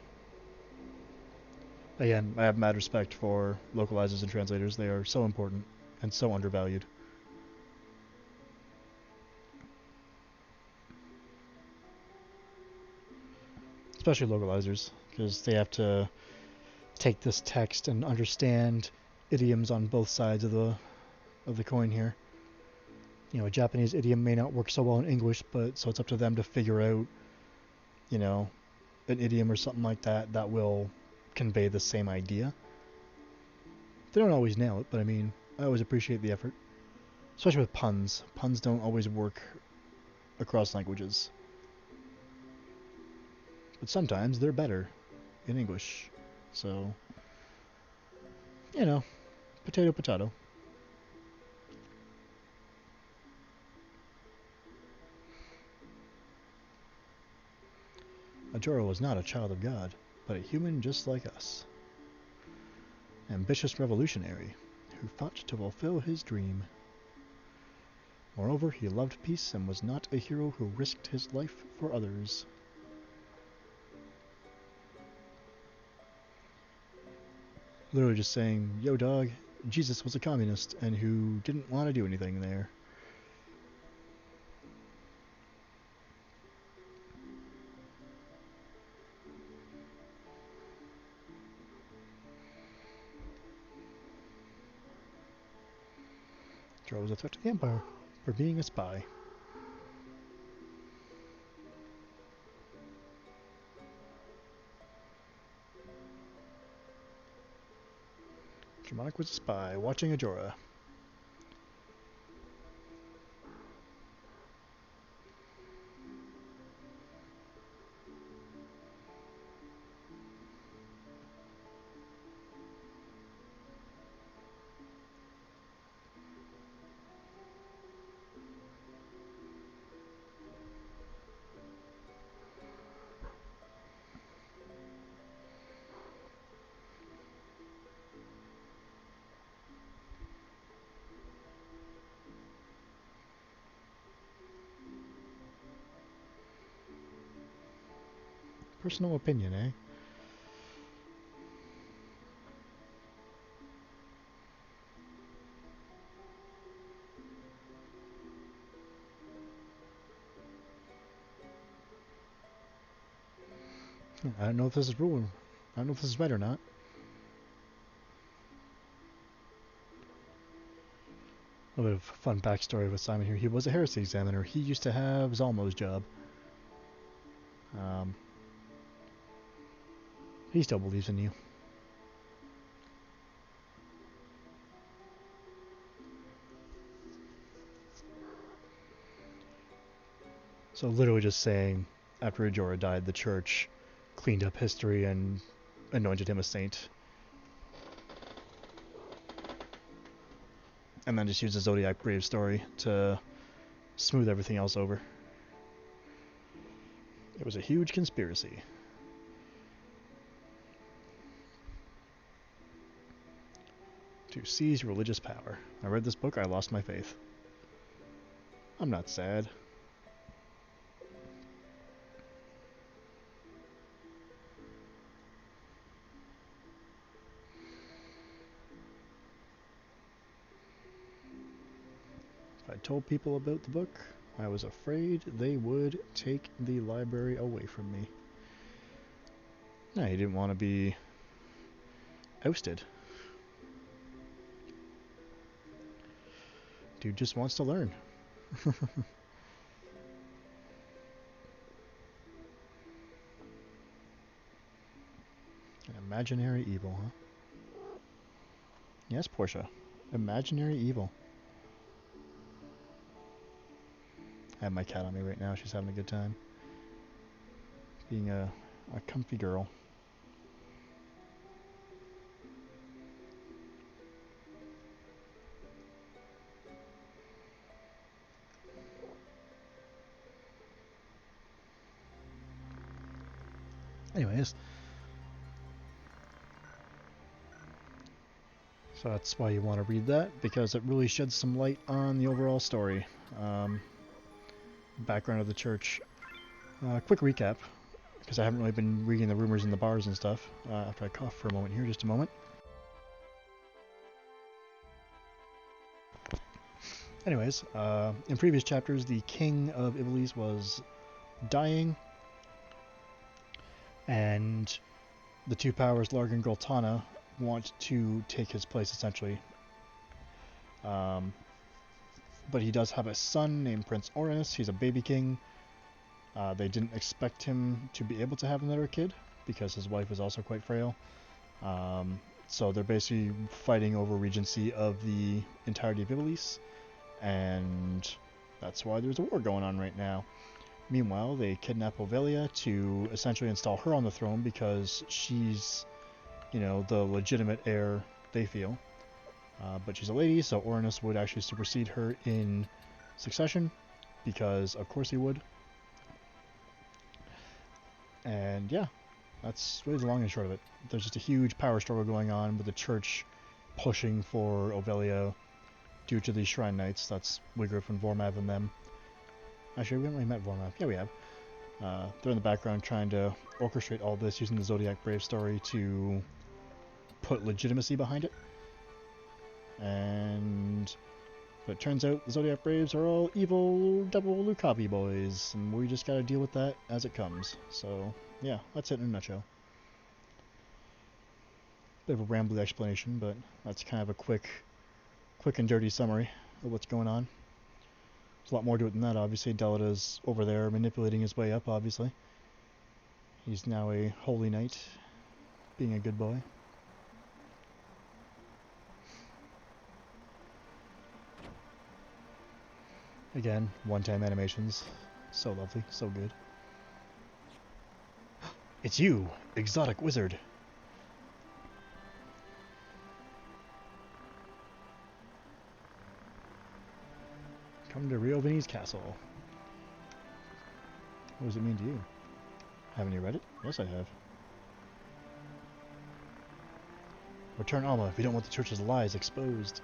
again, I have mad respect for localizers and translators. They are so important and so undervalued. Especially localizers, because they have to take this text and understand idioms on both sides of the coin here. You know, a Japanese idiom may not work so well in English, but so it's up to them to figure out, you know, an idiom or something like that that will convey the same idea. They don't always nail it, but I mean, I always appreciate the effort. Especially with puns. Puns don't always work across languages. But sometimes they're better in English. So, you know, potato, potato. Ajoro was not a child of God, but a human just like us. Ambitious revolutionary who fought to fulfill his dream. Moreover, he loved peace and was not a hero who risked his life for others. Literally just saying, yo dog, Jesus was a communist and who didn't want to do anything there. Jorah was a threat to the Empire for being a spy. Dramatic was a spy watching a Jorah. Personal opinion, eh? I don't know if this is rule. I don't know if this is right or not. A little bit of fun backstory with Simon here. He was a heresy examiner. He used to have Zalmo's job. He still believes in you. So literally just saying, after Jorah died, the church cleaned up history and anointed him a saint. And then just used the Zodiac Brave story to smooth everything else over. It was a huge conspiracy. To seize religious power. I read this book, I lost my faith. I'm not sad. If I told people about the book, I was afraid they would take the library away from me. No, he didn't want to be ousted. Dude just wants to learn. An imaginary evil, huh? Yes, Portia. Imaginary evil. I have my cat on me right now. She's having a good time. Being a comfy girl. Anyways. So that's why you want to read that, because it really sheds some light on the overall story. Background of the church. Quick recap, because I haven't really been reading the rumors in the bars and stuff. After I cough for a moment here, just a moment. Anyways, in previous chapters, the king of Iblis was dying, and the two powers, Larg and Goltana, want to take his place, essentially. But he does have a son named Prince Orinus. He's a baby king. They didn't expect him to be able to have another kid, because his wife is also quite frail. So they're basically fighting over regency of the entirety of Iblis, and that's why there's a war going on right now. Meanwhile, they kidnap Ovelia to essentially install her on the throne, because she's, the legitimate heir, they feel. But she's a lady, so Orinus would actually supersede her in succession, because of course he would. And yeah, that's really the long and short of it. There's just a huge power struggle going on with the church pushing for Ovelia due to the Shrine Knights. That's Wigriff and Vormav and them. Actually, we haven't really met Vormav. Yeah, we have. They're in the background trying to orchestrate all this using the Zodiac Brave story to put legitimacy behind it. And but it turns out the Zodiac Braves are all evil double Lucavi boys, and we just gotta deal with that as it comes. So yeah, that's it in a nutshell. Bit of a rambly explanation, but that's kind of a quick and dirty summary of what's going on. There's a lot more to it than that, obviously. Delita's over there manipulating his way up, obviously. He's now a holy knight, being a good boy. Again, one-time animations. So lovely, so good. It's you, exotic wizard. Come to Rio Vini's castle. What does it mean to you? Haven't you read it? Yes, I have. Return Alma if you don't want the church's lies exposed.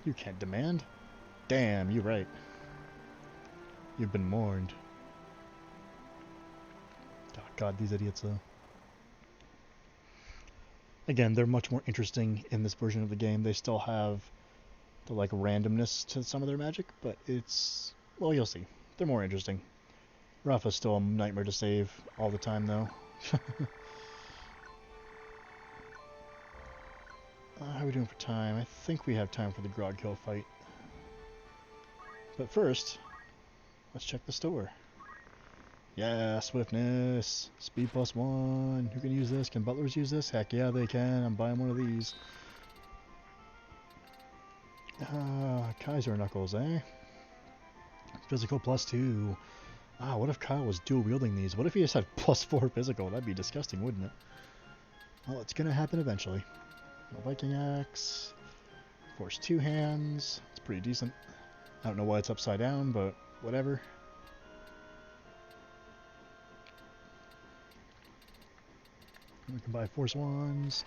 You can't demand. Damn, you're right. You've been warned. Oh, God, these idiots, though. Again, they're much more interesting in this version of the game. They still have the, like, randomness to some of their magic, but it's... well, you'll see. They're more interesting. Rafa's still a nightmare to save all the time, though. How are we doing for time? I think we have time for the Grodkill fight. But first, let's check the store. Yeah, swiftness, speed +1. Who can use this? Can butlers use this? Heck yeah, they can. I'm buying one of these. Kaiser Knuckles, eh? Physical +2. What if Kyle was dual wielding these? What if he just had +4 physical? That'd be disgusting, wouldn't it? Well, it's gonna happen eventually. A Viking axe. Force 2 hands. It's pretty decent. I don't know why it's upside down, but whatever. We can buy Force 1s.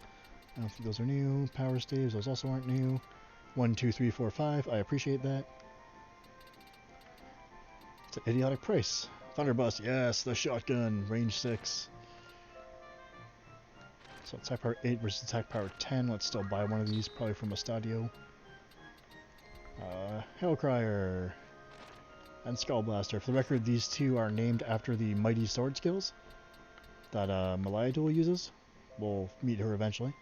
I don't think those are new. Power staves, those also aren't new. 1, 2, 3, 4, 5. I appreciate that. It's an idiotic price. Thunderburst, yes, the shotgun. Range 6. So attack power 8 versus attack power 10. Let's still buy one of these, probably from Estadio. Hellcrier and Skullblaster. For the record, these two are named after the mighty sword skills that Maliadul uses. We'll meet her eventually.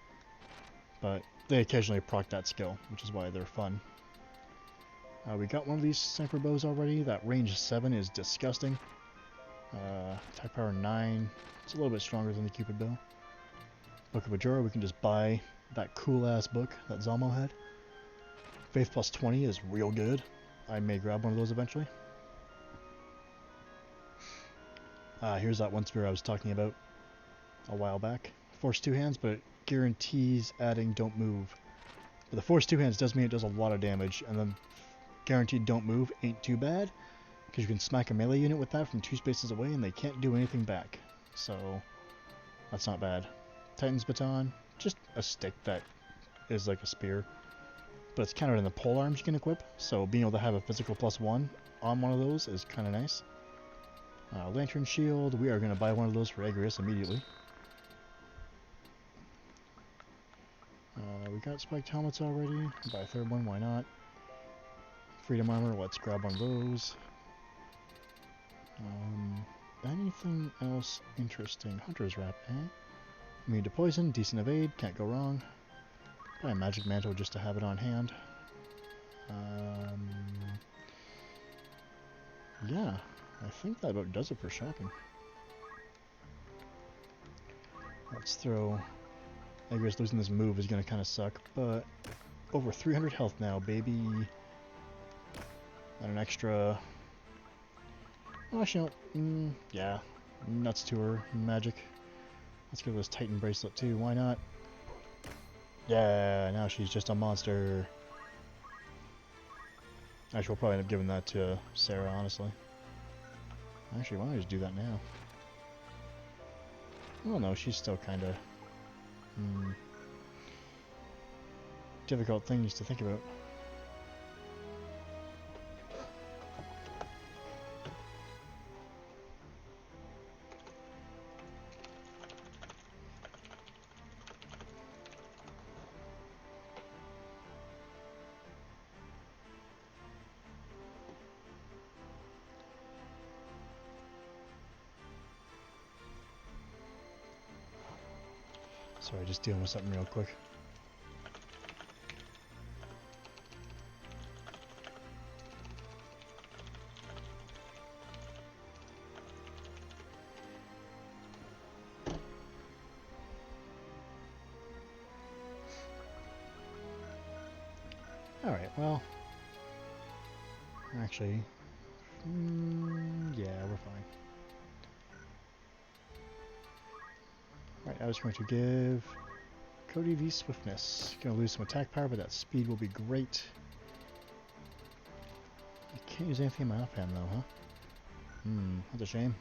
But they occasionally proc that skill, which is why they're fun. We got one of these sniper bows already. That range 7 is disgusting. Attack power 9. It's a little bit stronger than the Cupid bow. Book of Ajura, we can just buy that cool-ass book that Zalmo had. Faith +20 is real good. I may grab one of those eventually. Here's that one spear I was talking about a while back. Force 2 hands, but it guarantees adding don't move. But the Force 2 hands does mean it does a lot of damage, and then guaranteed don't move ain't too bad, because you can smack a melee unit with that from 2 spaces away and they can't do anything back. So, that's not bad. Titan's Baton, just a stick that is like a spear. But it's countered in the pole arms you can equip, so being able to have a physical +1 on one of those is kind of nice. Lantern Shield, we are going to buy one of those for Agrius immediately. We got spiked helmets already, buy a third one, why not? Freedom Armor, let's grab one of those. Anything else interesting? Hunter's Wrap, eh? Immune to poison, decent evade, can't go wrong. Buy a magic mantle just to have it on hand. Yeah, I think that about does it for shopping. Let's throw... I guess losing this move is going to kind of suck, but over 300 health now, baby. And an extra... Oh, actually, no. Yeah. Nuts to her magic. Let's give this Titan bracelet too, why not? Yeah, now she's just a monster. Actually, we'll probably end up giving that to Sarah, honestly. Actually, why don't I just do that now? Well, no, she's still kind of... difficult things to think about. Sorry, just dealing with something real quick. Alright, well... Actually... yeah, we're fine. Alright, I was going to give... Cody V Swiftness. Gonna lose some attack power, but that speed will be great. I can't use anything in my offhand though, huh? That's a shame.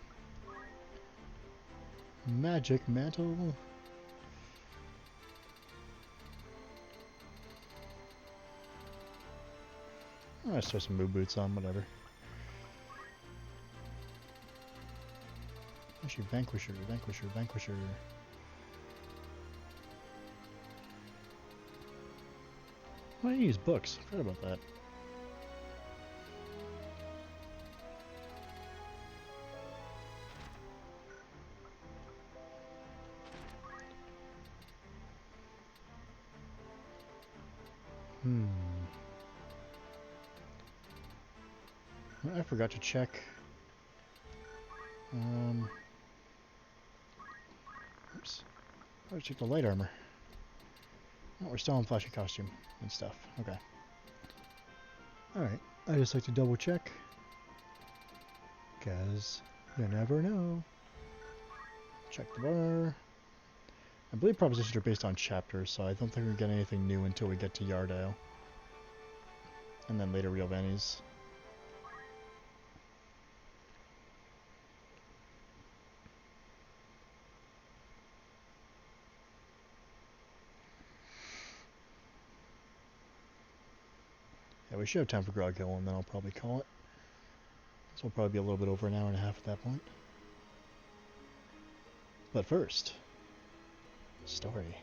Magic Mantle. I'll just throw some Moo Boots on, whatever. Actually, Vanquisher, Vanquisher, Vanquisher. Why do you use books? I forgot about that. I forgot to check. Oops. I check the light armor. Oh, we're still in flashy costume and stuff. Okay. Alright. I just like to double check. Because you never know. Check the bar. I believe propositions are based on chapters, so I don't think we get anything new until we get to Yardale. And then later Real Vannies. Yeah, we should have time for Grog Hill, and then I'll probably call it. So we'll probably be a little bit over an hour and a half at that point. But first, story.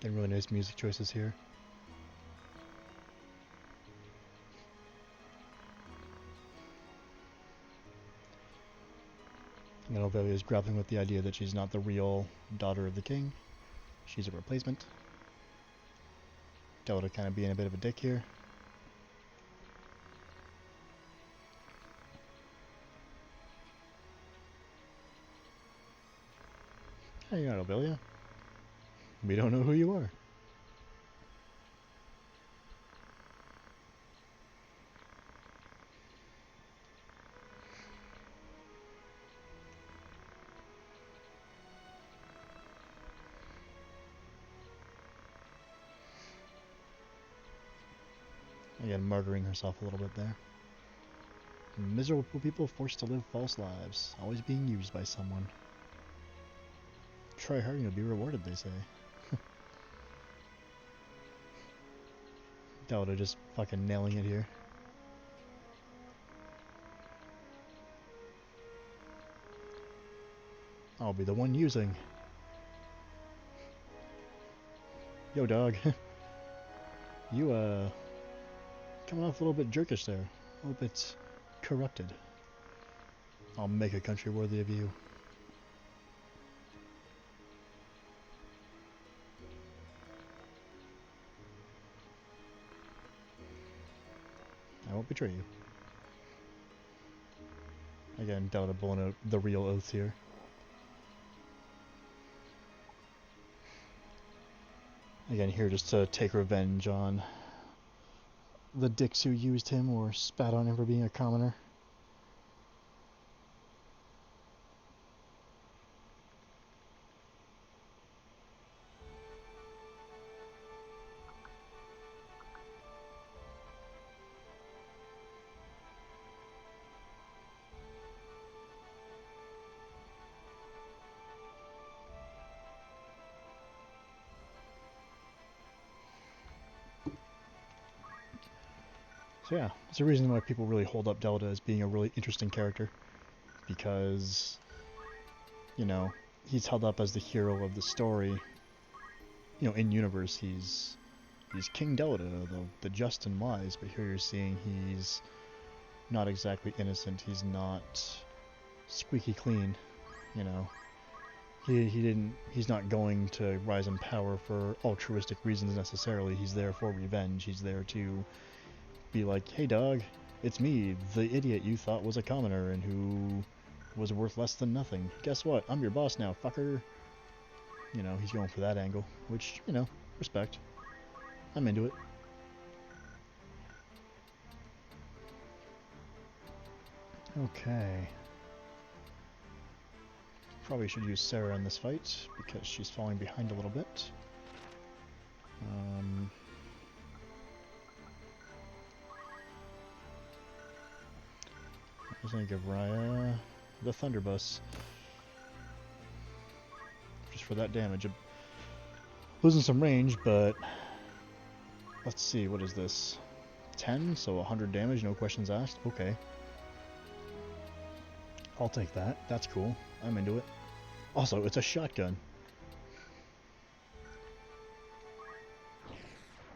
Getting really nice music choices here. And Elvelia is grappling with the idea that she's not the real daughter of the king. She's a replacement. Delta kind of being a bit of a dick here. Hey, you're not Elvelia. We don't know who you are. Again, murdering herself a little bit there. Miserable people forced to live false lives, always being used by someone. Try hard and you'll be rewarded, they say. Delta just fucking nailing it here. I'll be the one using. Yo, dog. You, coming off a little bit jerkish there. A little bit corrupted. I'll make a country worthy of you. I won't betray you. Again, Delta pulling out the real oaths here. Again, here just to take revenge on the dicks who used him or spat on him for being a commoner. So yeah, it's a reason why people really hold up Delta as being a really interesting character. Because, you know, he's held up as the hero of the story. You know, in universe, he's he's King Delta, the just and wise, but here you're seeing he's not exactly innocent. He's not squeaky clean, you know. He's not going to rise in power for altruistic reasons necessarily. He's there for revenge. He's there to be like, hey dog, it's me, the idiot you thought was a commoner and who was worth less than nothing. Guess what? I'm your boss now, fucker. You know, he's going for that angle, which, you know, respect. I'm into it. Okay. Probably should use Sarah in this fight, because she's falling behind a little bit. I was going to give Raya the Thunderbuss. Just for that damage. Losing some range, but... Let's see, what is this? 10, so 100 damage, no questions asked? Okay. I'll take that. That's cool. I'm into it. Also, it's a shotgun.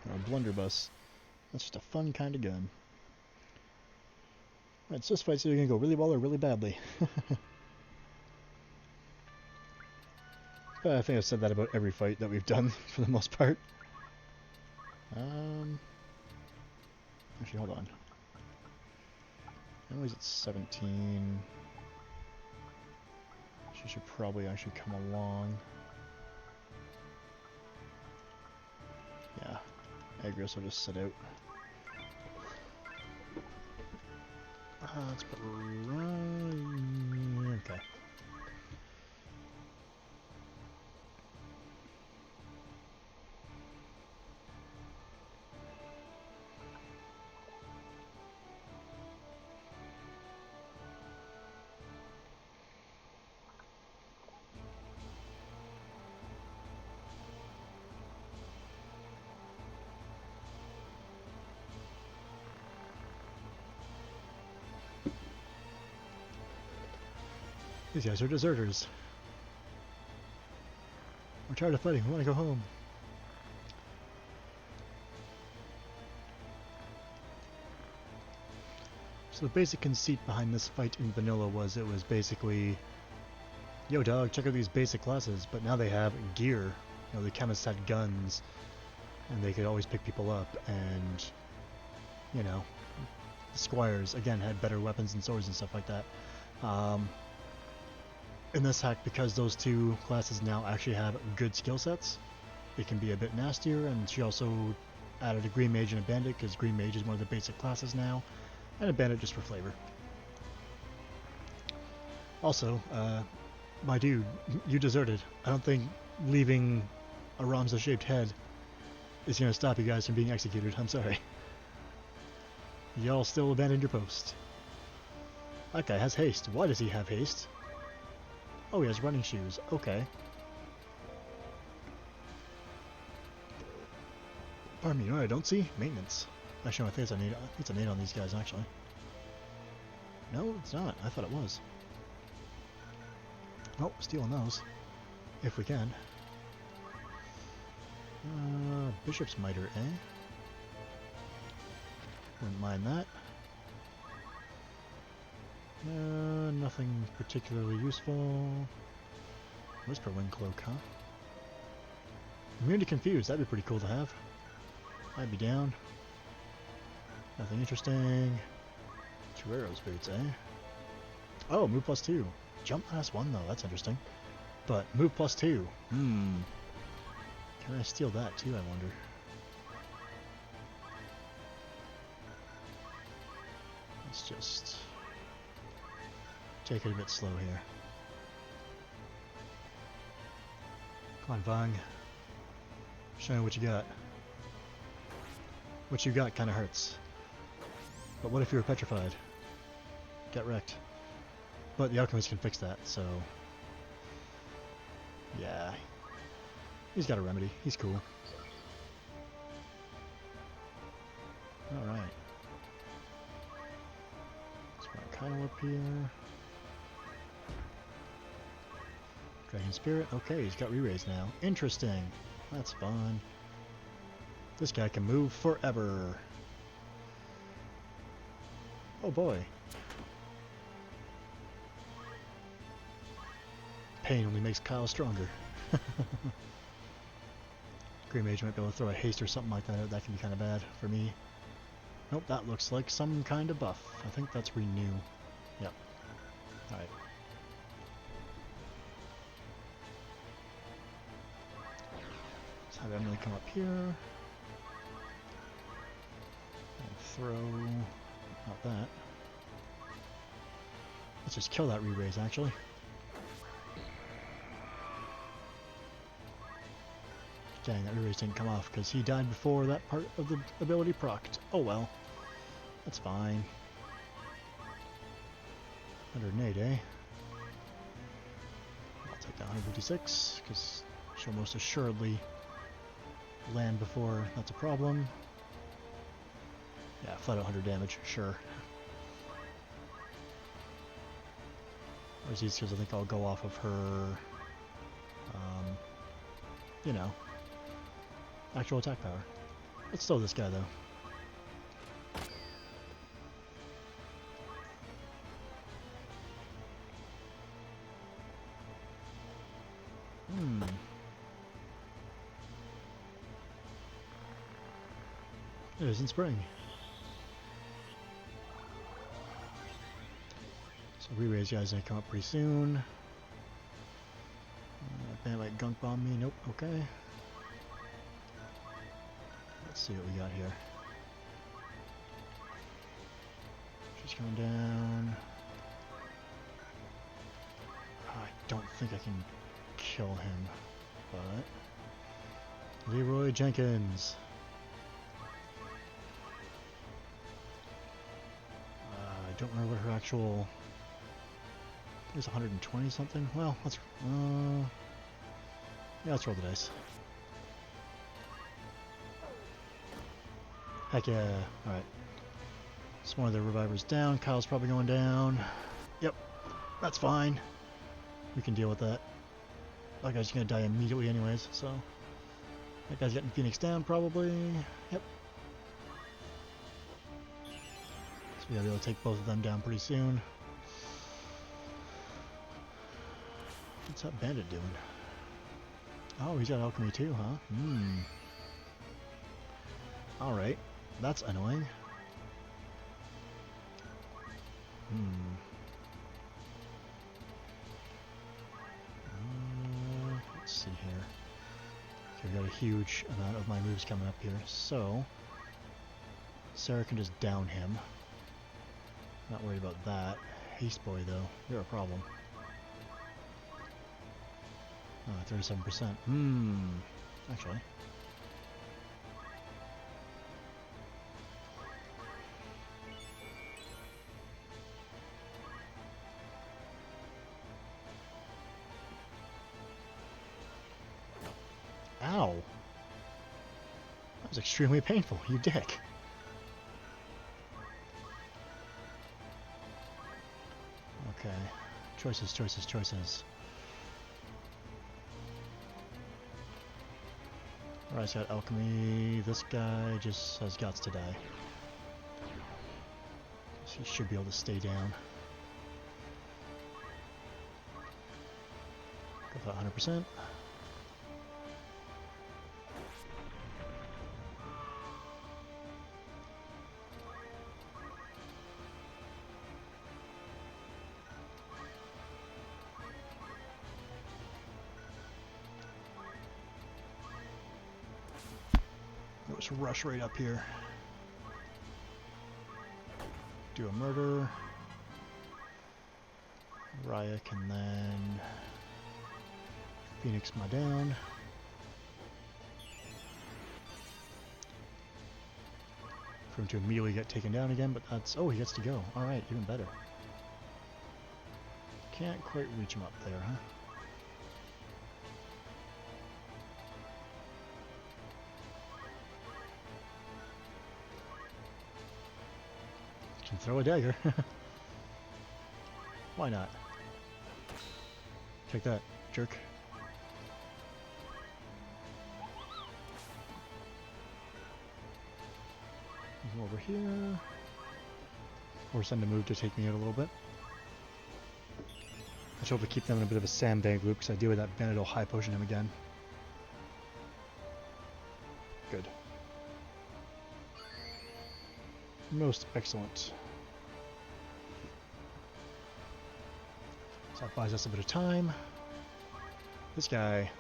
Or a blunderbuss. That's just a fun kind of gun. Right, so this fight's either going to go really well or really badly. But I think I've said that about every fight that we've done, for the most part. Actually, hold on. Anyways, it's 17. She should probably actually come along. Yeah, Agrios will just sit out. Let's put okay. These guys are deserters. We're tired of fighting, we want to go home. So the basic conceit behind this fight in vanilla was it was basically, yo dog, check out these basic classes, but now they have gear. You know, the chemists had guns, and they could always pick people up, and, you know, the squires, again, had better weapons and swords and stuff like that. In this hack, because those two classes now actually have good skill sets, it can be a bit nastier, and she also added a Green Mage and a Bandit, because Green Mage is one of the basic classes now, and a Bandit just for flavor. Also, my dude, you deserted. I don't think leaving a Ramza-shaped head is going to stop you guys from being executed. I'm sorry. Y'all still abandoned your post. That guy has haste. Why does he have haste? Oh, he has running shoes. Okay. Pardon me, you know what I don't see? Maintenance. Actually, I think it's a nade on these guys, actually. No, it's not. I thought it was. Oh, stealing those. If we can. Bishop's Miter, eh? Wouldn't mind that. Nothing particularly useful. Whisper Wind Cloak, huh? Immunity Confused, that'd be pretty cool to have. I'd be down. Nothing interesting. 2 arrows boots, eh? Oh, move +2. Jump -1 though, that's interesting. But move +2. Can I steal that too, I wonder? Let's just take it a bit slow here. Come on, Vang. Show me what you got. What you got kinda hurts. But what if you were petrified? Get wrecked. But the alchemist can fix that, so... yeah. He's got a remedy. He's cool. Alright. Let's put Kyle up here. Dragon Spirit. Okay, he's got re-raise now. Interesting. That's fun. This guy can move forever. Oh boy. Pain only makes Kyle stronger. Green Mage might be able to throw a haste or something like that. That can be kind of bad for me. Nope, that looks like some kind of buff. I think that's renew. Yep. Alright. Let's have Emily come up here. And throw... not that. Let's just kill that re-raise, actually. Dang, that re-raise didn't come off because he died before that part of the ability procced. Oh well. That's fine. 108, eh? I'll take that 156 because she'll most assuredly land before that's a problem. Yeah, flat out 100 damage, sure. Or is these because I think I'll go off of her, you know, actual attack power. Let's throw this guy though. It is in spring. So re-raise guys gonna come up pretty soon. They might gunk bomb me. Nope. Okay. Let's see what we got here. She's coming down. I don't think I can kill him, but Leroy Jenkins. I don't remember what her actual. It was 120 something. Well, let's yeah, let's roll the dice. Heck yeah! All right. So one of the revivers down. Kyle's probably going down. Yep, that's fine. We can deal with that. That guy's gonna die immediately anyways, so that guy's getting Phoenix down probably. Yep. So we gotta be able to take both of them down pretty soon. What's that bandit doing? Oh, he's got alchemy too, huh? Hmm. Alright. That's annoying. Let's see here. Okay, we got a huge amount of my moves coming up here, so Sarah can just down him. Not worried about that. Haste Boy, though, you're a problem. 37%. Actually. Ow! That was extremely painful, you dick. Okay. Choices, choices, choices. Alright, so got alchemy. This guy just has guts to die. So he should be able to stay down. Go for 100%. Let's rush right up here. Do a murder. Raya can then Phoenix my down. For him to immediately get taken down again, but that's... oh, he gets to go. Alright, even better. Can't quite reach him up there, huh? Can throw a dagger. Why not? Take that, jerk. Go over here. Force them to move to take me out a little bit. Let's hope to keep them in a bit of a sandbag loop, because I deal with that bandit will high potion him again. Good. Most excellent. So that buys us a bit of time. This guy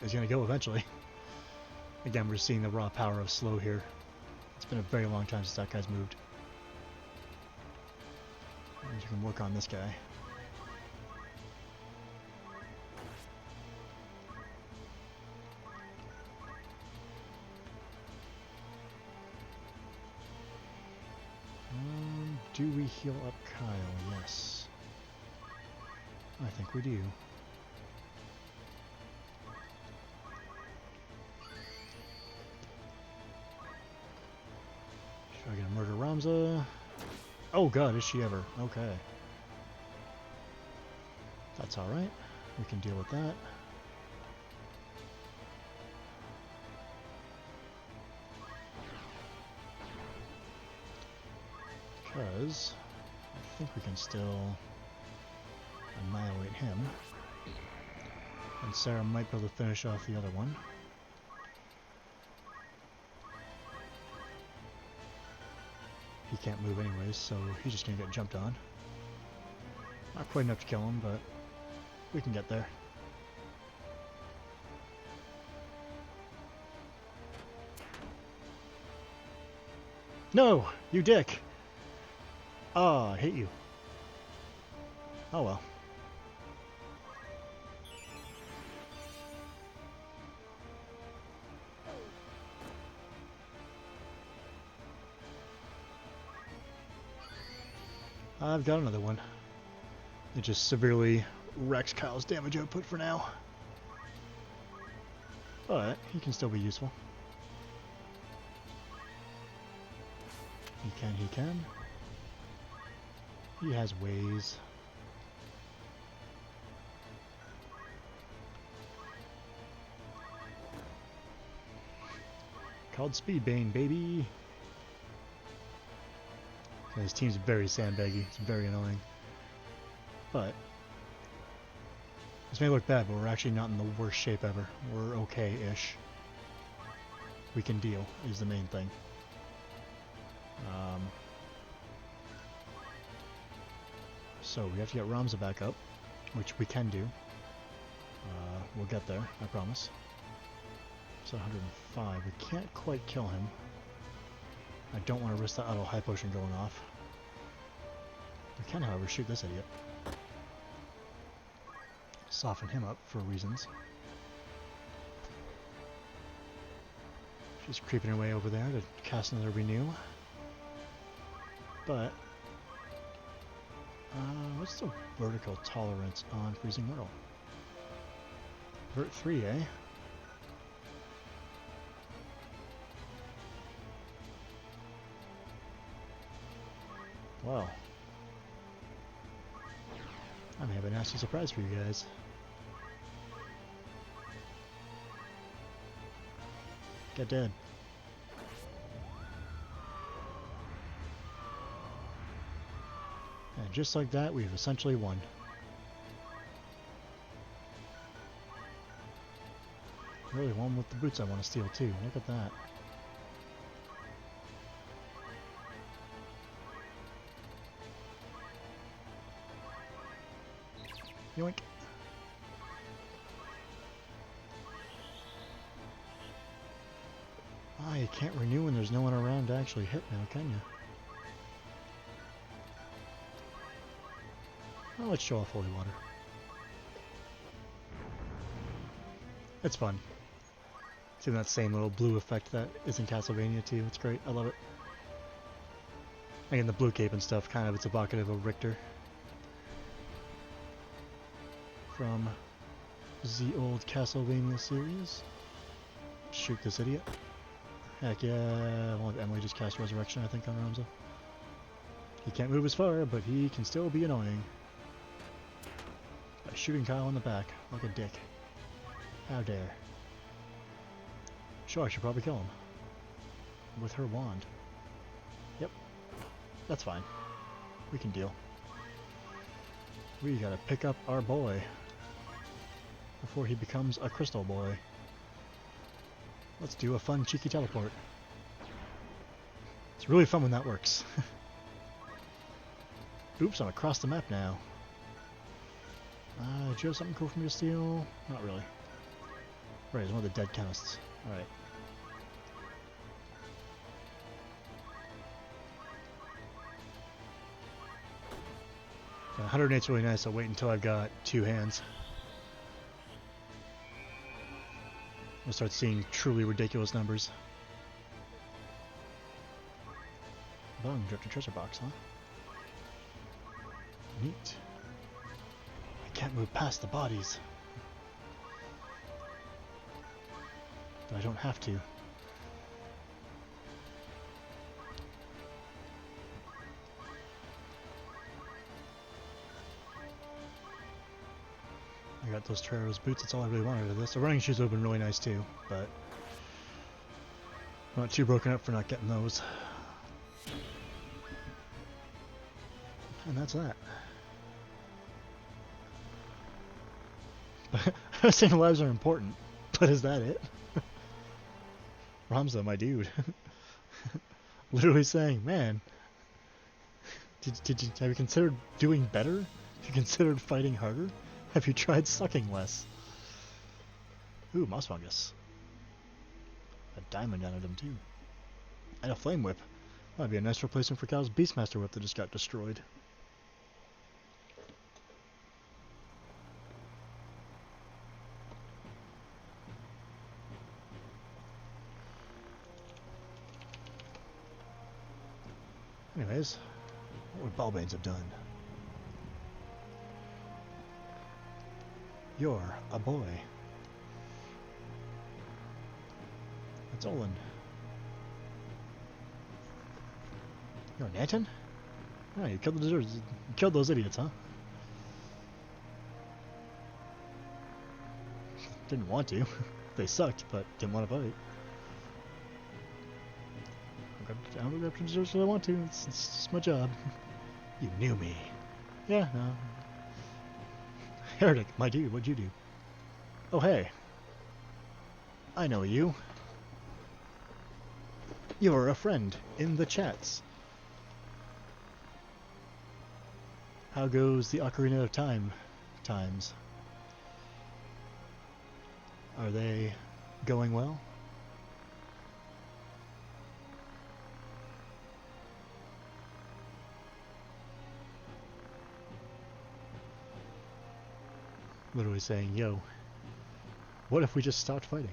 is going to go eventually. Again, we're seeing the raw power of slow here. It's been a very long time since that guy's moved. And you can work on this guy. Do we heal up Kyle? Yes. I think we do. Should I get a murder Ramza? Oh god, is she ever? Okay. That's alright. We can deal with that. Because I think we can still annihilate him. And Sarah might be able to finish off the other one. He can't move anyways, so he's just gonna get jumped on. Not quite enough to kill him, but we can get there. No! You dick! Ah, I hate you. Oh well. I've got another one. It just severely wrecks Kyle's damage output for now. But he can still be useful. He can. He has ways. Called Speedbane, baby! And his team's very sandbaggy. It's very annoying. But this may look bad, but we're actually not in the worst shape ever. We're okay-ish. We can deal, is the main thing. So we have to get Ramza back up, which we can do. We'll get there, I promise. So 105. We can't quite kill him. I don't want to risk that auto high potion going off. We can, however, shoot this idiot. Soften him up for reasons. She's creeping her way over there to cast another renew. But what's the vertical tolerance on Freezing Whirl? Vert 3, eh? Wow. I may have a nasty surprise for you guys. Get dead. And just like that, we've essentially won. Really one with the boots I want to steal too. Look at that. Yoink. Ah, you can't renew when there's no one around to actually hit now, can you? Well, let's show off Holy Water. It's fun. Seeing that same little blue effect that is in Castlevania too. It's great. I love it. Again, the blue cape and stuff, kind of, it's evocative of Richter. From the old Castlevania series. Shoot this idiot. Heck yeah, I'll have Emily just cast Resurrection, I think, on Ramza. He can't move as far, but he can still be annoying. By shooting Kyle in the back, like a dick. How dare. Sure, I should probably kill him. With her wand. That's fine. We can deal. We gotta pick up our boy before he becomes a crystal boy. Let's do a fun cheeky teleport. It's really fun when that works. Oops, I'm across the map now. Do you have something cool for me to steal? Not really. Right, it's one of the dead chemists. Alright. Yeah, 108's really nice. I'll wait until I've got 2 hands. We'll start seeing truly ridiculous numbers. Bung, dropped a treasure box, huh? Neat. I can't move past the bodies. But I don't have to. I got those Trevorrow's boots, that's all I really wanted of this. The running shoes would have been really nice too, but I'm not too broken up for not getting those. And that's that. I was saying lives are important, but is that it? Ramza, my dude. Literally saying, man, have you considered doing better? Have you considered fighting harder? Have you tried sucking less? Ooh, moss fungus. A diamond out of them too. And a flame whip. That'd be a nice replacement for Cal's Beastmaster whip that just got destroyed. Anyways, what would Balbanes have done? You're a boy. That's Olin. You're an Anton? Oh, you killed the deserters. You killed those idiots, huh? Didn't want to. They sucked, but didn't want to fight. I don't go after deserters if I want to. It's just my job. You knew me. Yeah, no. Heretic, my dude, what'd you do? Oh, hey. I know you. You're a friend in the chats. How goes the Ocarina of Time times? Are they going well? Literally saying, yo, what if we just stopped fighting?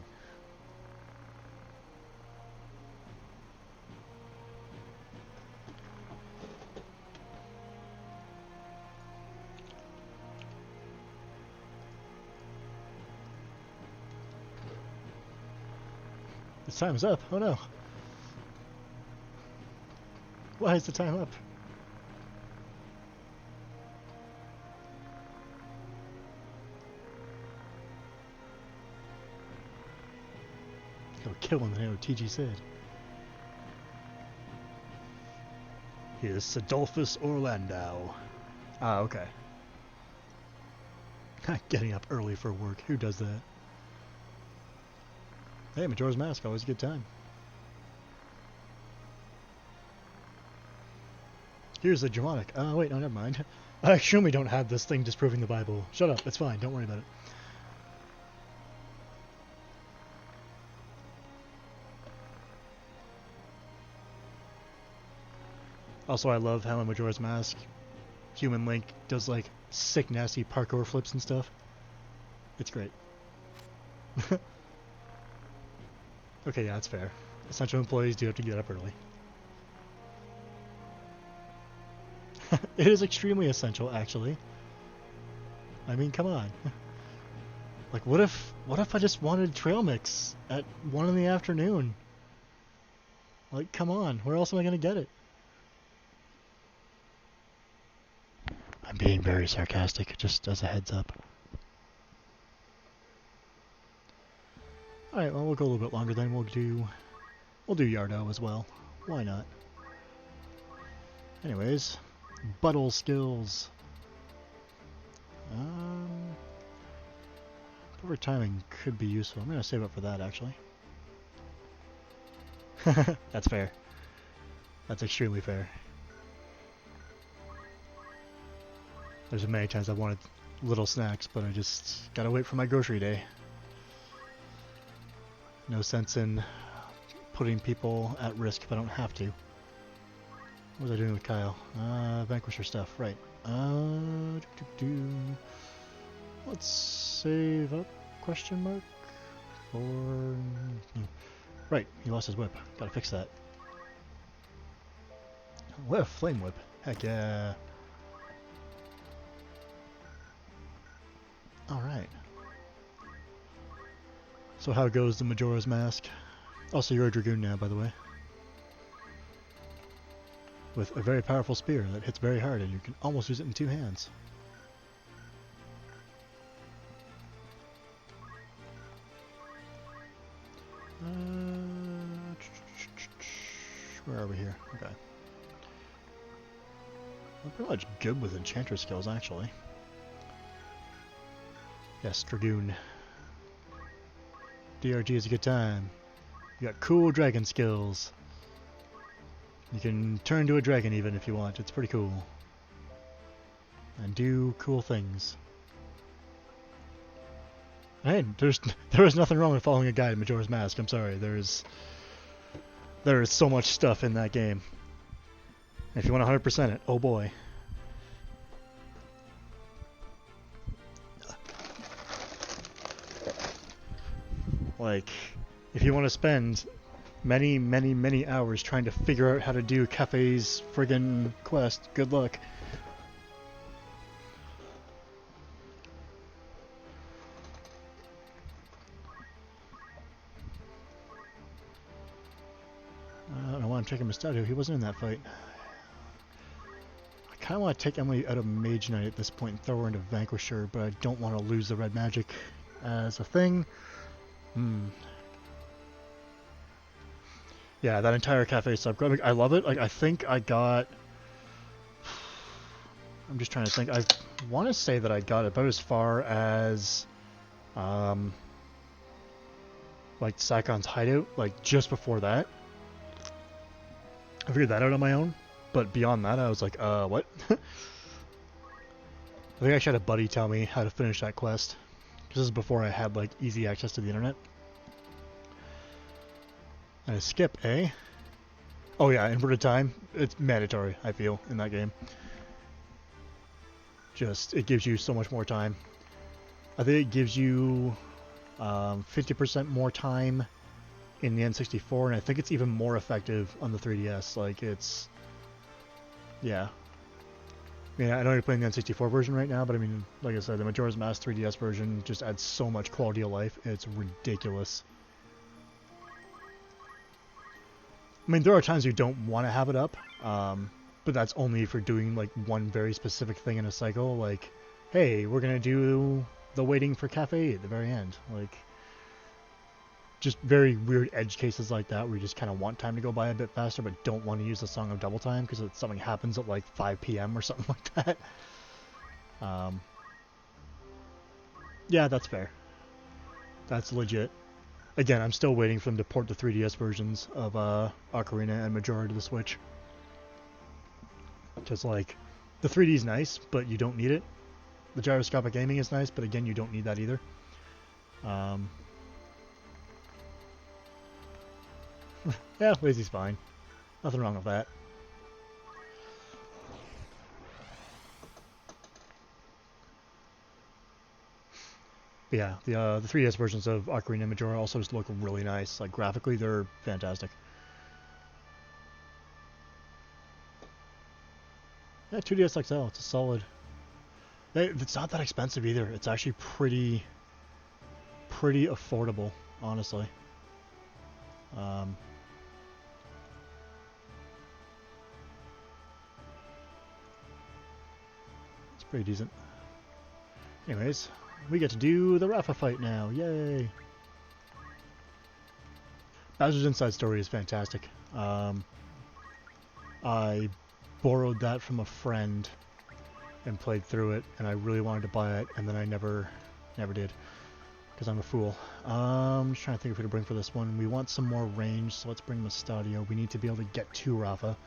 The time's up. Oh no. Why is the time up? Go kill him, what TG said. Here's Adolphus Orlando. Ah, okay. Getting up early for work. Who does that? Hey, Majora's Mask, always a good time. Here's the Germanic. Oh, wait, no, never mind. I actually don't have this thing disproving the Bible. Shut up, it's fine, don't worry about it. Also, I love how in Majora's Mask, Human Link does like sick, nasty parkour flips and stuff. It's great. Okay, yeah, that's fair. Essential employees do have to get up early. It is extremely essential, actually. I mean, come on. Like, what if I just wanted trail mix at 1 in the afternoon? Like, come on, where else am I gonna get it? I'm being very sarcastic, just as a heads up. Alright, well, we'll go a little bit longer then. We'll do Yardo as well. Why not? Anyways, buttle skills. Perfect timing could be useful. I'm gonna save up for that actually. That's fair. That's extremely fair. There's many times I wanted little snacks, but I just gotta wait for my grocery day. No sense in putting people at risk if I don't have to. What was I doing with Kyle? Vanquisher stuff, right. Let's save up, question mark, for... Right, he lost his whip. Gotta fix that. What a flame whip. Heck yeah. Alright. So how goes the Majora's Mask? Also, you're a Dragoon now, by the way. With a very powerful spear that hits very hard and you can almost use it in two hands. Where are we here? Okay. I'm pretty much good with enchanter skills, actually. Yes, Dragoon. DRG is a good time. You got cool dragon skills. You can turn to a dragon even if you want. It's pretty cool. And do cool things. Hey, there is nothing wrong with following a guide in Majora's Mask. I'm sorry. There is so much stuff in that game. If you want to 100% it, oh boy. Like, if you want to spend many hours trying to figure out how to do Cafe's friggin' quest, good luck. I don't know why I'm taking Mustadio. He wasn't in that fight. I kind of want to take Emily out of Mage Knight at this point and throw her into Vanquisher, but I don't want to lose the red magic as a thing. Yeah, that entire Cafe subquest, I love it. Like, I think I got... I'm just trying to think. I want to say that I got about as far as... like, Saikon's hideout, like, just before that. I figured that out on my own, but beyond that, I was like, what? I think I actually had a buddy tell me how to finish that quest. This is before I had, like, easy access to the internet. And a skip, eh? Oh yeah, inverted time. It's mandatory, I feel, in that game. Just, it gives you so much more time. I think it gives you 50% more time in the N64, and I think it's even more effective on the 3DS. Like, it's... Yeah. I mean, I know you're playing the N64 version right now, but I mean, like I said, the Majora's Mask 3DS version just adds so much quality of life. It's ridiculous. I mean, there are times you don't want to have it up, but that's only for doing, like, one very specific thing in a cycle. Like, hey, we're going to do the waiting for Cafe at the very end. Like, just very weird edge cases like that where you just kind of want time to go by a bit faster but don't want to use the Song of Double Time because something happens at, like, 5 p.m. or something like that. Yeah, that's fair. That's legit. Again, I'm still waiting for them to port the 3DS versions of Ocarina and Majora to the Switch. Just like, the 3D is nice, but you don't need it. The gyroscopic aiming is nice, but again, you don't need that either. Yeah, lazy's fine. Nothing wrong with that. But yeah, the 3DS versions of Ocarina and Majora also just look really nice. Like, graphically, they're fantastic. Yeah, 2DS XL, it's a solid... It's not that expensive either. It's actually pretty affordable, honestly. It's pretty decent. Anyways, we get to do the Rafa fight now. Yay! Bowser's Inside Story is fantastic. I borrowed that from a friend and played through it, and I really wanted to buy it, and then I never did, because I'm a fool. I'm just trying to think of who to bring for this one. We want some more range, so let's bring Mustadio. We need to be able to get to Rafa,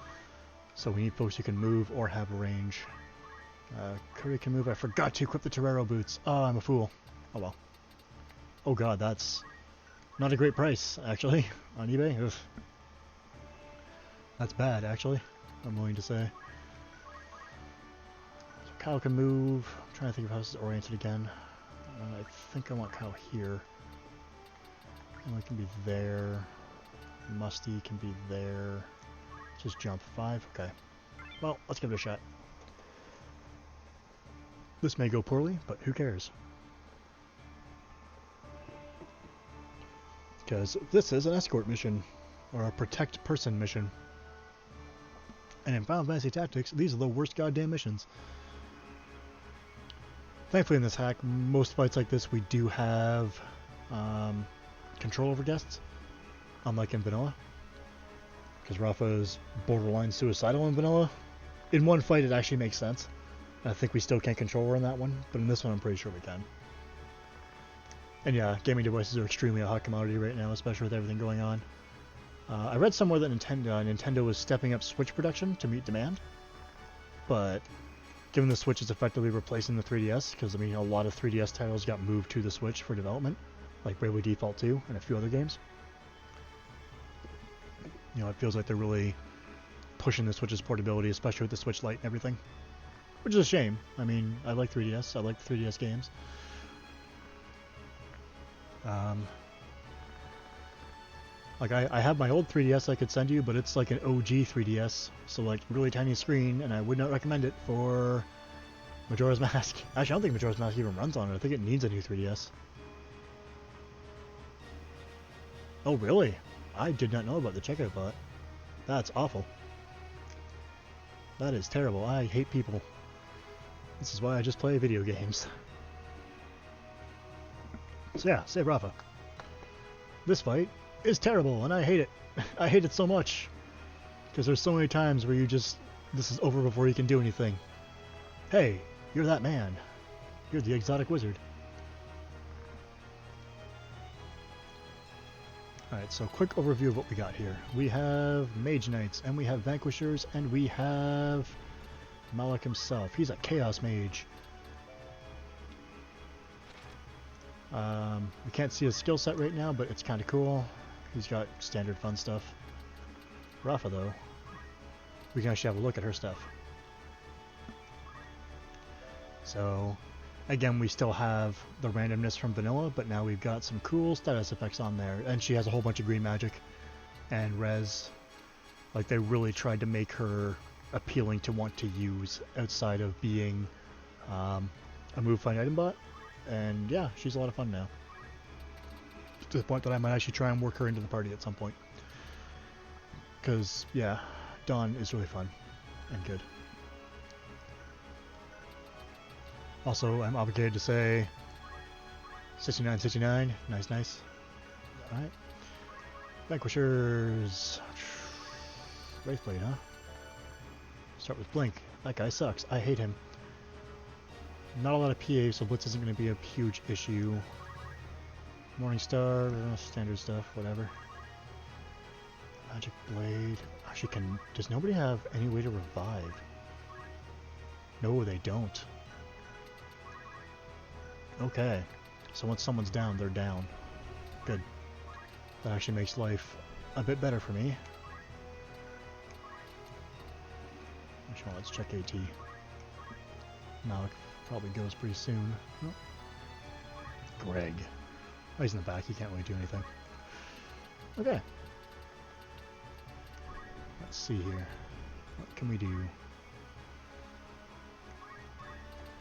so we need folks who can move or have range. Curry can move. I forgot to equip the Torero boots. Oh, I'm a fool. Oh well. Oh god, that's not a great price, actually, on eBay. Ugh. That's bad, actually, I'm willing to say. So Kyle can move. I'm trying to think of how this is oriented again. I think I want Kyle here. Emily can be there. Musty can be there. Just jump 5. Okay. Well, let's give it a shot. This may go poorly, but who cares? Because this is an escort mission, or a protect person mission. And in Final Fantasy Tactics, these are the worst goddamn missions. Thankfully in this hack, most fights like this we do have control over guests, unlike in vanilla. Because Rafa is borderline suicidal in vanilla. In one fight it actually makes sense. I think we still can't control her in that one, but in this one I'm pretty sure we can. And yeah, gaming devices are extremely a hot commodity right now, especially with everything going on. I read somewhere that Nintendo was stepping up Switch production to meet demand, but given the Switch is effectively replacing the 3DS, because I mean a lot of 3DS titles got moved to the Switch for development, like Bravely Default 2 and a few other games. You know, it feels like they're really pushing the Switch's portability, especially with the Switch Lite and everything. Which is a shame. I mean, I like 3DS. I like the 3DS games. Like, I have my old 3DS I could send you, but it's like an OG 3DS. So, like, really tiny screen, and I would not recommend it for Majora's Mask. Actually, I don't think Majora's Mask even runs on it. I think it needs a new 3DS. Oh, really? I did not know about the checkout bot. That's awful. That is terrible. I hate people. This is why I just play video games. So yeah, save Rafa. This fight is terrible, and I hate it. I hate it so much. Because there's so many times where you just... This is over before you can do anything. Hey, you're that man. You're the exotic wizard. Alright, so quick overview of what we got here. We have Mage Knights, and we have Vanquishers, and we have Malik himself. He's a Chaos Mage. We can't see his skill set right now, but it's kind of cool. He's got standard fun stuff. Rafa, though, we can actually have a look at her stuff. So, again, we still have the randomness from vanilla, but now we've got some cool status effects on there. And she has a whole bunch of green magic and res. Like, they really tried to make her appealing to want to use outside of being a move find item bot. And yeah, she's a lot of fun now. To the point that I might actually try and work her into the party at some point. Because, yeah, Dawn is really fun and good. Also, I'm obligated to say 6969. Nice, nice. Alright. Vanquishers. Wraithblade, huh? Start with Blink. That guy sucks. I hate him. Not a lot of PA, so Blitz isn't going to be a huge issue. Morningstar, standard stuff, whatever. Magic Blade. Actually, does nobody have any way to revive? No, they don't. Okay. So once someone's down, they're down. Good. That actually makes life a bit better for me. Actually, let's check AT. Malik probably goes pretty soon. Nope. Greg. Oh, he's in the back. He can't really do anything. Okay. Let's see here. What can we do?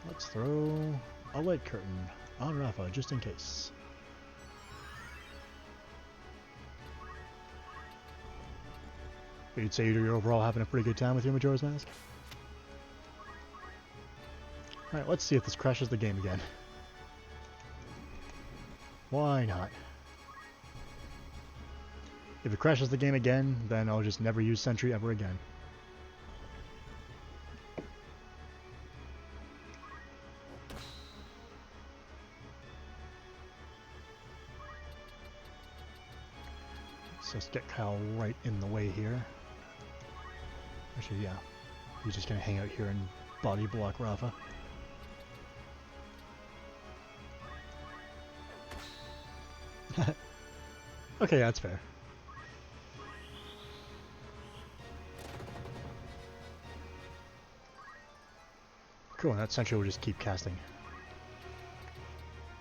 Let's throw a light curtain on Rafa, just in case. But you'd say you're overall having a pretty good time with your Majora's Mask? Alright, let's see if this crashes the game again. Why not? If it crashes the game again, then I'll just never use Sentry ever again. So let's get Kyle right in the way here. Actually, yeah. He's just gonna hang out here and body block Rafa. Okay, that's fair. Cool, and that sentry will just keep casting.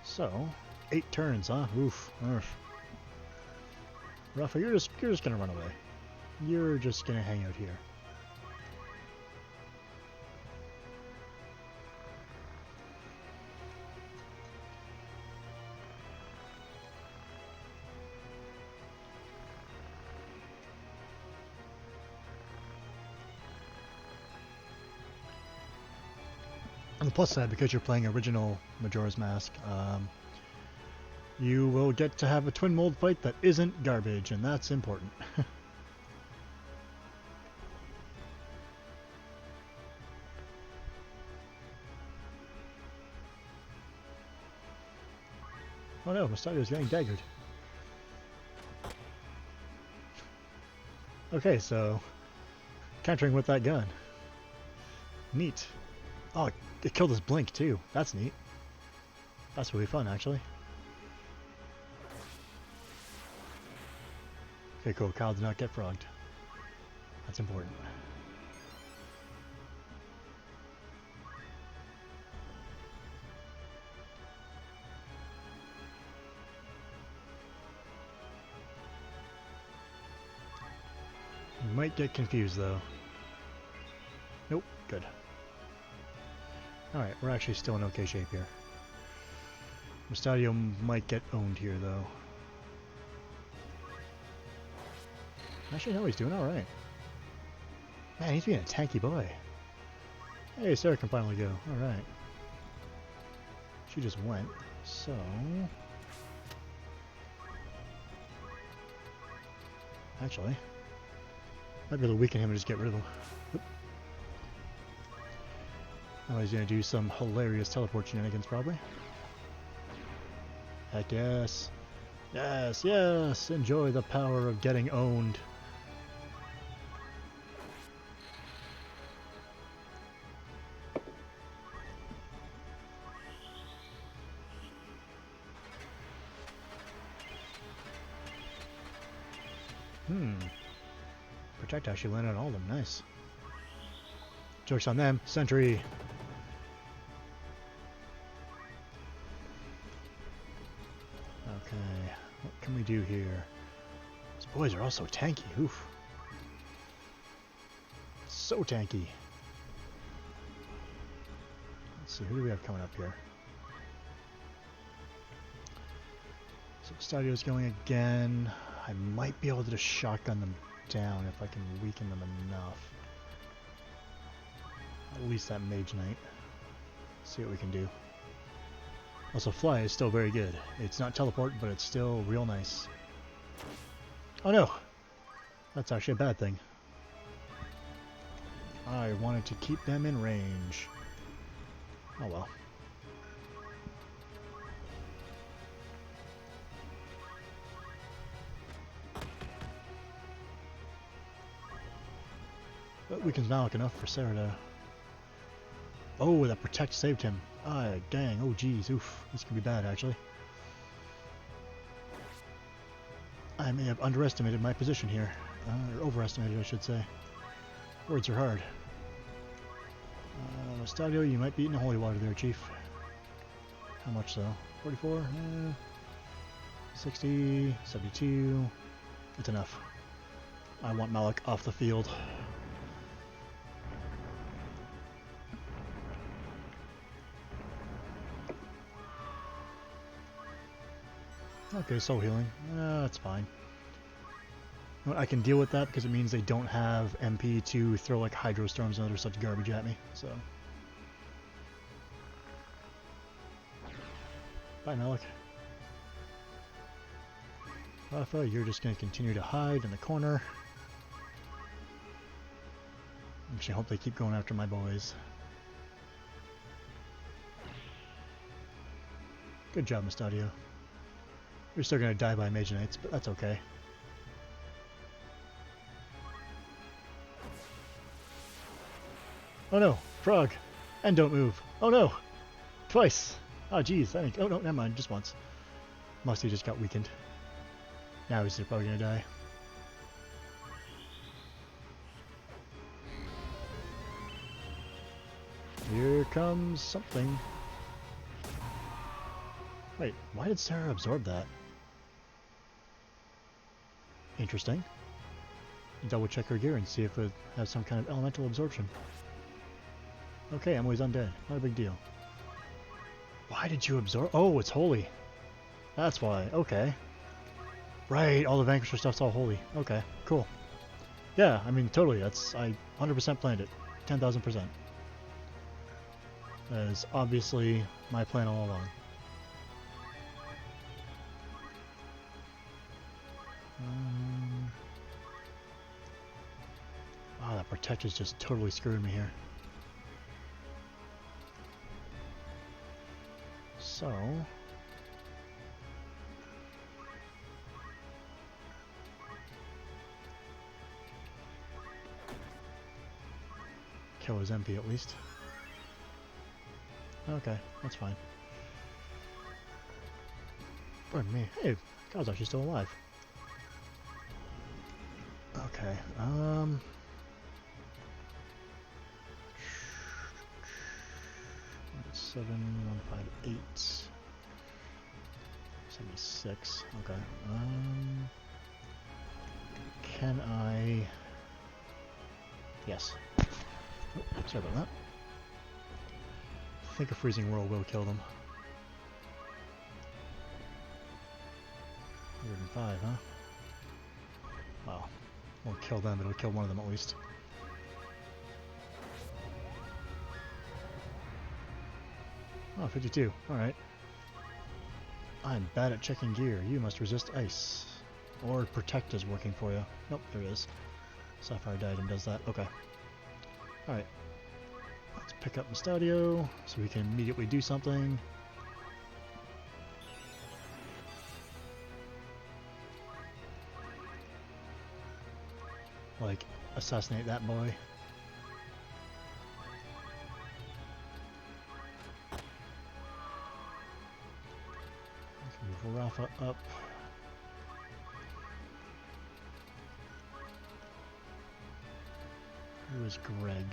So, 8 turns, huh? Oof. Oof. Rafa, you're just gonna run away. You're just gonna hang out here. On the plus side, because you're playing original Majora's Mask, you will get to have a twin mold fight that isn't garbage, and that's important. Oh no, Mustadio's getting daggered. Okay, so countering with that gun. Neat. Oh, it killed his blink too. That's neat. That's really fun, actually. Okay, cool. Kyle did not get frogged. That's important. You might get confused, though. Nope. Good. Alright, we're actually still in okay shape here. Mustadio might get owned here, though. Actually, no, he's doing alright. Man, he's being a tanky boy. Hey, Sarah can finally go. Alright. She just went. So... Actually... might be able to weaken him and just get rid of him. Oop. Oh, he's gonna do some hilarious teleport shenanigans, probably. Heck yes. Yes, yes! Enjoy the power of getting owned. Protect actually landed on all of them. Nice. Joke's on them. Sentry. Okay. What can we do here? These boys are also tanky. Oof. So tanky. Let's see. Who do we have coming up here? So Stadio's going again. I might be able to just shotgun them down if I can weaken them enough. At least that Mage Knight. See what we can do. Also, Fly is still very good. It's not teleport, but it's still real nice. Oh no! That's actually a bad thing. I wanted to keep them in range. Oh well. But weakens Malik enough for Sarah to... Oh, that Protect saved him. Ah, dang. Oh, geez. Oof. This could be bad, actually. I may have underestimated my position here. Or overestimated, I should say. Words are hard. Stadio, you might be eating holy water there, Chief. How much so? 44? 60? 72? It's enough. I want Malik off the field. Okay, soul healing. That's fine. You know, I can deal with that because it means they don't have MP to throw like Hydro Storms and other such garbage at me, so... Bye, Malik. Rafa, you're just going to continue to hide in the corner. Actually, I hope they keep going after my boys. Good job, Mustadio. You're still going to die by Mage Knights, but that's okay. Oh no, frog. And don't move. Oh no, twice. Oh jeez, oh no, never mind, just once. Musty just got weakened. Now he's probably gonna die. Here comes something. Wait, why did Sarah absorb that? Interesting. Double check her gear and see if it has some kind of elemental absorption. Okay, Emily's undead. Not a big deal. Why did you absorb? Oh, it's holy. That's why. Okay. Right, all the Vanquisher stuff's all holy. Okay, cool. Yeah, I mean, totally. I 100% planned it. 10,000%. That is obviously my plan all along. Oh, that protect is just totally screwing me here. So... kill his MP at least. Okay, that's fine. Pardon me. Hey, Kyle's actually still alive. Okay, 7158 76. Okay. Can I? Yes. Oh, sorry about that. I think a freezing whirl will kill them. 105, huh? Wow. Won't kill them, but it'll kill one of them at least. Oh, 52. Alright. I'm bad at checking gear. You must resist ice. Or protect is working for you. Nope, there it is. Sapphire Diadem does that. Okay. Alright. Let's pick up Mustadio so we can immediately do something. Like, assassinate that boy. Move Rafa up. Who is Greg?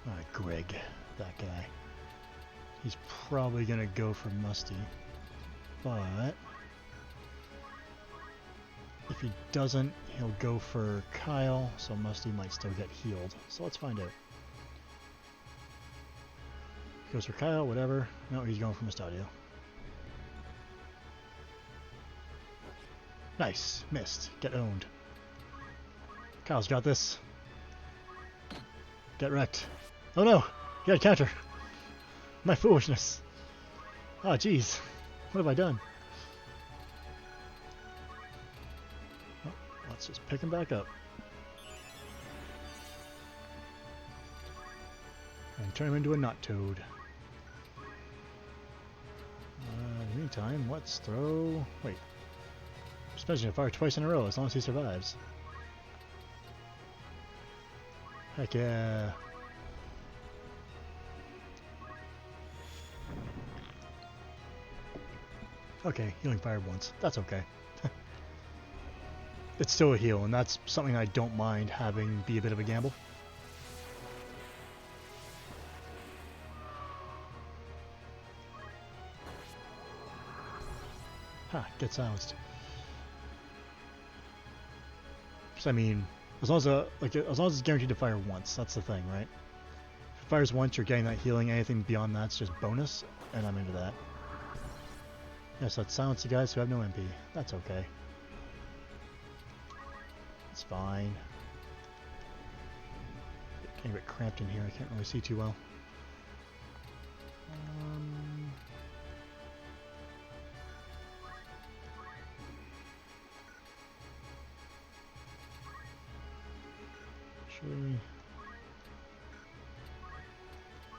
Alright, Greg. That guy. He's probably gonna go for Musty. But... if he doesn't, he'll go for Kyle, so Musty might still get healed. So let's find out. He goes for Kyle, whatever. No, he's going for Mustadio. Nice. Missed. Get owned. Kyle's got this. Get wrecked. Oh no! He had counter. My foolishness. Ah, oh, jeez. What have I done? Oh, let's just pick him back up. And turn him into a nut toad. In the meantime, let's throw... wait. Suspension of fire twice in a row, as long as he survives. Heck yeah. Okay, healing fire once. That's okay. It's still a heal, and that's something I don't mind having be a bit of a gamble. Ha, get silenced. So, I mean, as long as it's guaranteed to fire once, that's the thing, right? If it fires once, you're getting that healing. Anything beyond that's just bonus, and I'm into that. Yes, let's silence the guys who have no MP. That's okay. It's fine. Getting a bit cramped in here. I can't really see too well.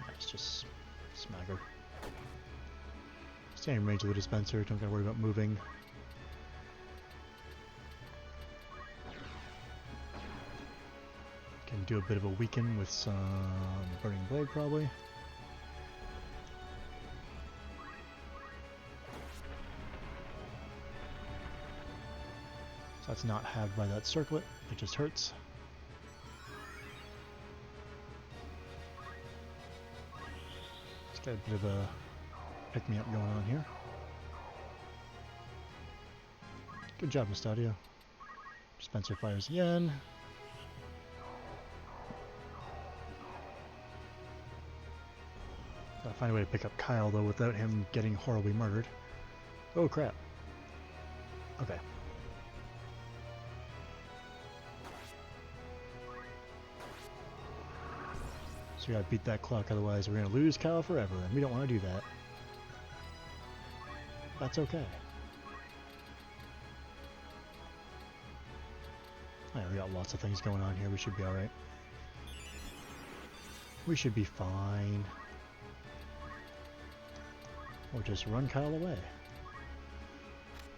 Let's just smack her. Stay in range of the dispenser, don't gotta worry about moving. do a bit of a weaken with some Burning Blade, probably. So that's not halved by that circlet, it just hurts. It's got a bit of a pick-me-up going on here. Good job, Mustadio. Dispenser fires again. Gotta find a way to pick up Kyle, though, without him getting horribly murdered. Oh, crap. Okay. So we gotta beat that clock, otherwise we're gonna lose Kyle forever, and we don't want to do that. That's okay. Alright, we got lots of things going on here, we should be alright. We should be fine. Or just run Kyle away.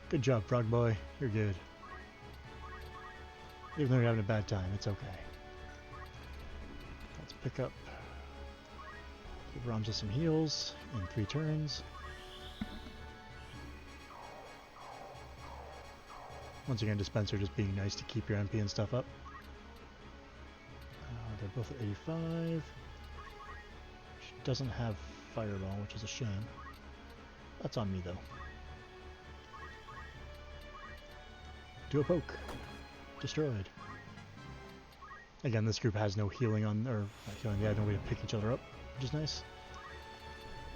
Good job, Frog Boy. You're good. Even though you're having a bad time, it's okay. Let's pick up. Give Ramza some heals in 3 turns. Once again, Dispenser just being nice to keep your MP and stuff up. They're both at 85. She doesn't have Fireball, which is a shame. That's on me, though. Do a poke. Destroyed. Again, this group has no healing on, or not healing, they have no way to pick each other up, which is nice.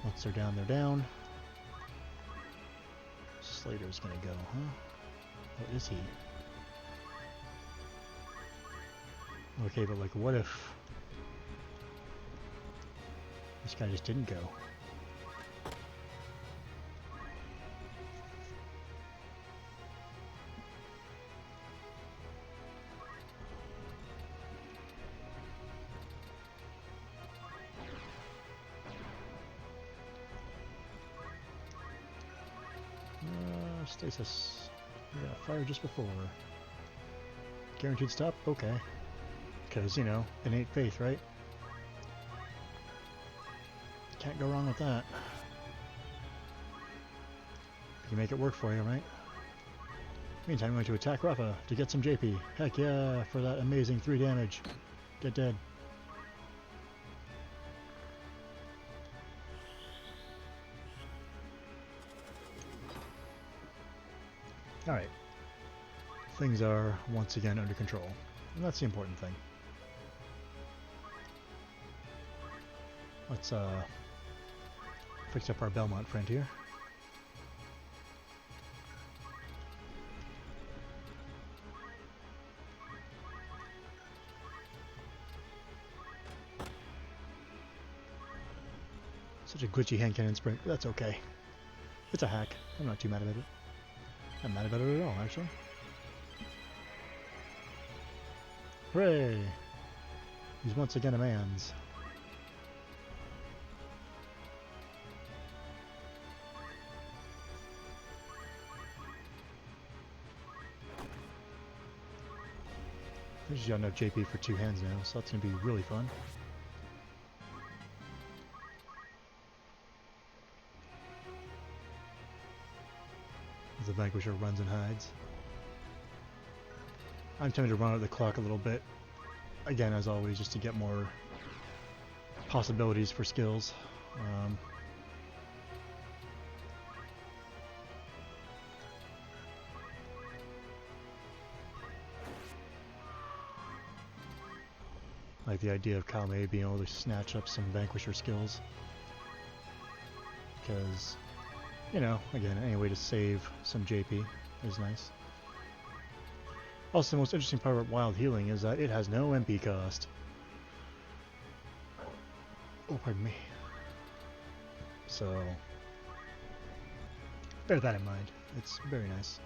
Once they're down, they're down. Slater's gonna go, huh? What is he? Okay, but like, what if this guy just didn't go? Stasis. We got fire just before. Guaranteed stop? Okay. Because, you know, innate faith, right? Can't go wrong with that. You make it work for you, right? Meantime, I'm going to attack Rafa to get some JP. Heck yeah, for that amazing 3 damage. Get dead. Alright. Things are once again under control. And that's the important thing. Let's fix up our Belmont friend here. Such a glitchy hand cannon sprint, but that's okay. It's a hack. I'm not too mad about it. I'm not mad about it at all, actually. Hooray! He's once again a man's. I just got enough JP for 2 hands now, so that's going to be really fun. The Vanquisher runs and hides. I'm tempted to run out the clock a little bit. Again, as always, just to get more possibilities for skills. Like the idea of Kalme being able to snatch up some Vanquisher skills. Because, you know, again, any way to save some JP is nice. Also, the most interesting part about Wild Healing is that it has no MP cost. Oh, pardon me. So, bear that in mind. It's very nice.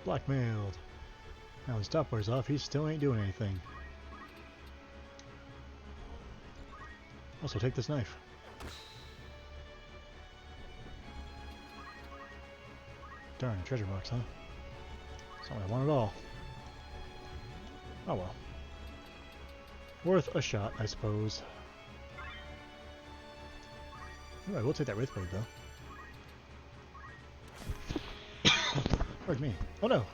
Blackmailed. Now his stop wears off, he still ain't doing anything. Also, take this knife. Darn, treasure box, huh? That's not what I want at all. Oh well. Worth a shot, I suppose. Ooh, I will take that Wraithblade, though. Pardon me. Oh no!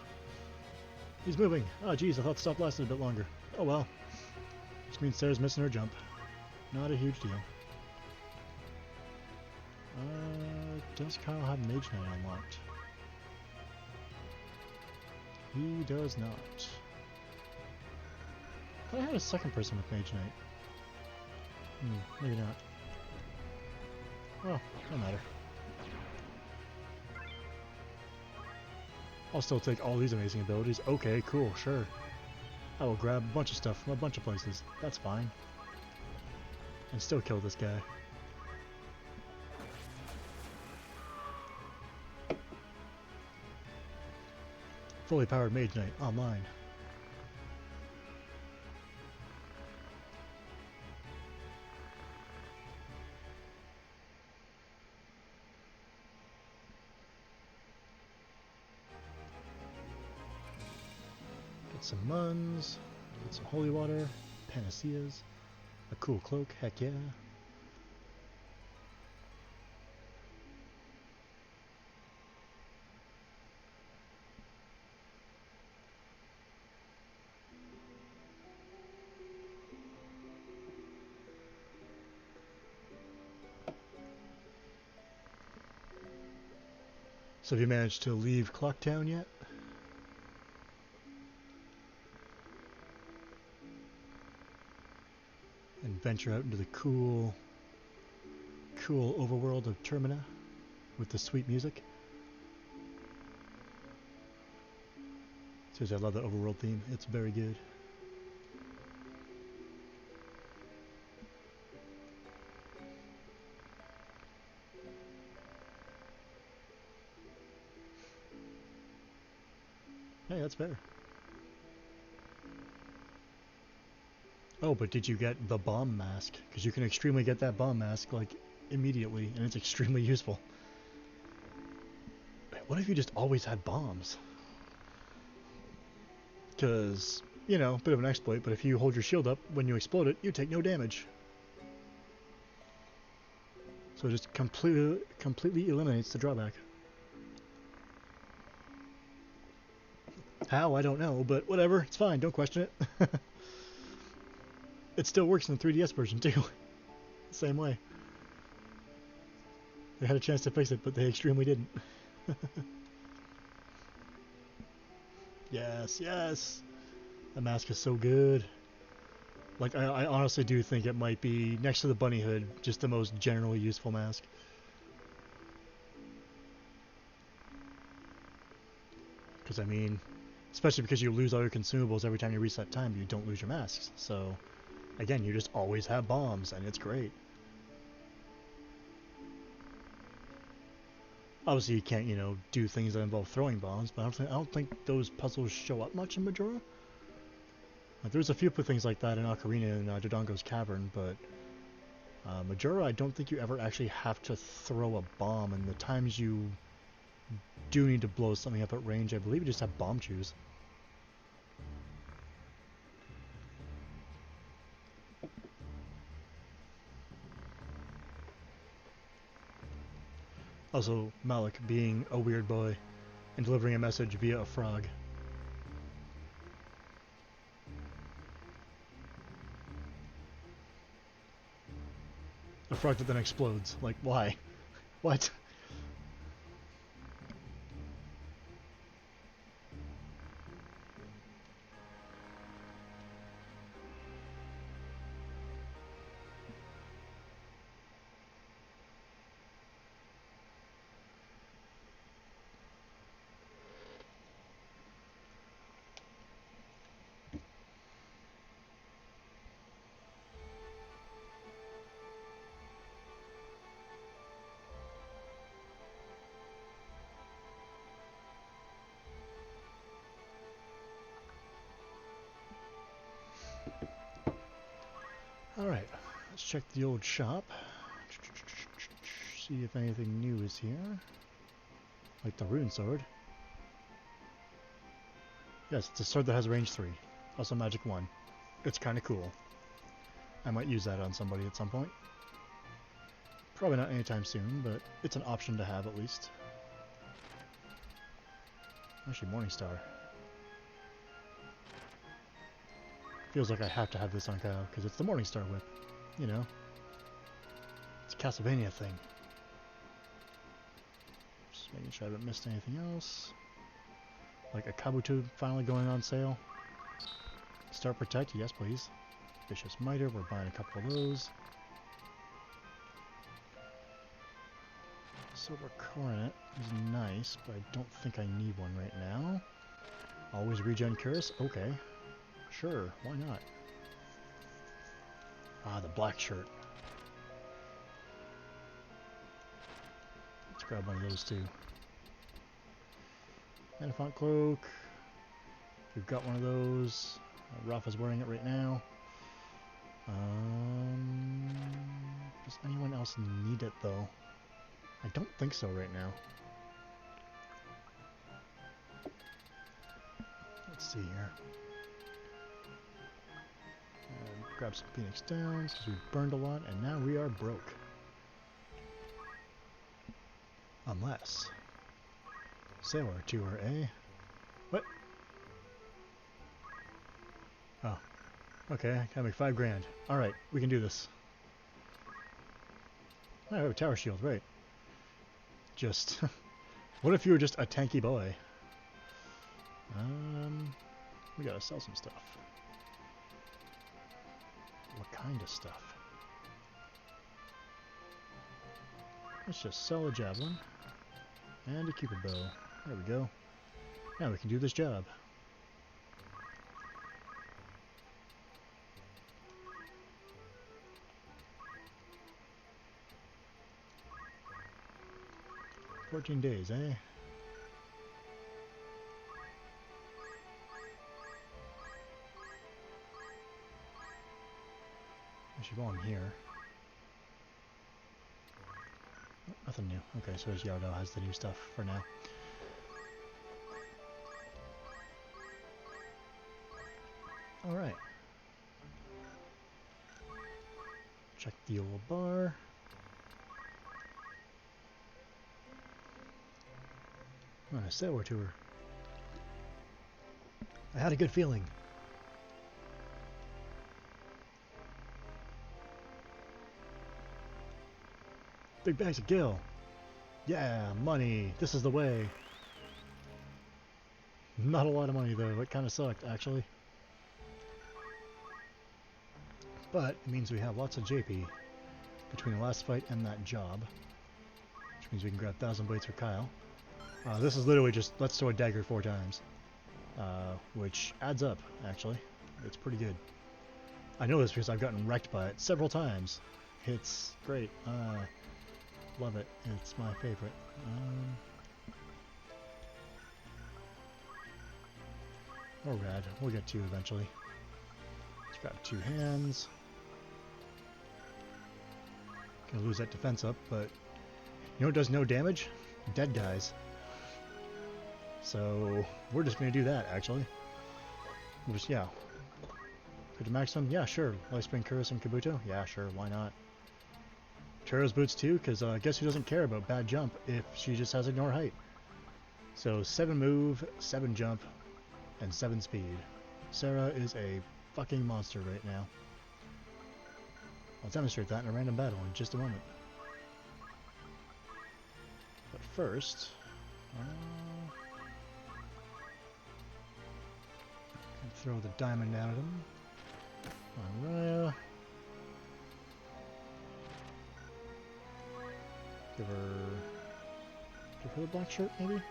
He's moving! Oh jeez, I thought the stop lasted a bit longer. Oh well. Which means Sarah's missing her jump. Not a huge deal. Does Kyle have Mage Knight unlocked? He does not. I thought I had a second person with Mage Knight. Maybe not. Well, no matter. I'll still take all these amazing abilities. Okay, cool, sure. I will grab a bunch of stuff from a bunch of places. That's fine. And still kill this guy. Fully powered Mage Knight online. Get some Muns, get some holy water, panaceas, a cool cloak, heck yeah. So have you managed to leave Clocktown yet? And venture out into the cool overworld of Termina with the sweet music? Seriously, I love the overworld theme. It's very good. Hey, that's fair. Oh, but did you get the bomb mask? Because you can extremely get that bomb mask, like, immediately, and it's extremely useful. What if you just always had bombs? Because, you know, bit of an exploit, but if you hold your shield up when you explode it, you take no damage. So it just completely eliminates the drawback. How? I don't know, but whatever, it's fine, don't question it. It still works in the 3DS version, too. Same way. They had a chance to fix it, but they extremely didn't. Yes, yes! The mask is so good. Like, I honestly do think it might be, next to the bunny hood, just the most generally useful mask. Because, I mean, especially because you lose all your consumables every time you reset time, you don't lose your masks. So, again, you just always have bombs, and it's great. Obviously, you can't, you know, do things that involve throwing bombs, but I don't think those puzzles show up much in Majora. Like, there's a few things like that in Ocarina and Dodongo's Cavern, but Majora, I don't think you ever actually have to throw a bomb, and the times you do need to blow something up at range, I believe you just have bomb chews. Also, Malik being a weird boy and delivering a message via a frog. A frog that then explodes. Like, why? What? Alright, let's check the old shop. See if anything new is here. Like the rune sword. Yes, it's a sword that has range 3. Also magic 1. It's kind of cool. I might use that on somebody at some point. Probably not anytime soon, but it's an option to have at least. Actually, Morningstar. Feels like I have to have this on Kyle, because it's the Morningstar whip. You know. It's a Castlevania thing. Just making sure I haven't missed anything else. Like a Kabuto finally going on sale. Star Protect, yes please. Vicious Miter, we're buying a couple of those. Silver Coronet is nice, but I don't think I need one right now. Always regen Curse? Okay. Sure, why not? Ah, the black shirt. Let's grab one of those too. Manafont Cloak. We've got one of those. Rafa's wearing it right now. Does anyone else need it though? I don't think so right now. Let's see here. Grab some Phoenix Downs because we've burned a lot and now we are broke. Unless Sailor Tour, eh? What? Oh. Okay, I gotta make 5 grand. Alright, we can do this. I have a tower shield, right. Just... what if you were just a tanky boy? We gotta sell some stuff. What kind of stuff? Let's just sell a javelin. And a cupid bow. There we go. Now we can do this job. "14 days, eh?" Actually, while I'm here... oh, nothing new. Okay, so Yardo has the new stuff for now. Alright. Check the old bar. On a Sailor Tour. I had a good feeling. Big bags of Gil. Yeah, money. This is the way. Not a lot of money though. It kind of sucked actually. But it means we have lots of JP between the last fight and that job. Which means we can grab 1,000 blades for Kyle. This is literally just, let's throw a dagger 4 times. Which adds up, actually. It's pretty good. I know this because I've gotten wrecked by it several times. It's great. Love it. It's my favorite. Oh rad. We'll get to eventually. Let's grab 2 hands. Gonna lose that defense up, but you know what does no damage? Dead guys. So we're just gonna do that actually. Just yeah. Go to maximum? Yeah, sure. Lifespring Curse and Kabuto? Yeah, sure, why not? Turo's boots too, because guess who doesn't care about bad jump if she just has ignore height? So 7 move, 7 jump, and 7 speed. Sarah is a fucking monster right now. I'll demonstrate that in a random battle in just a moment. But first... throw the diamond at him. On Raya. Give her the black shirt, maybe?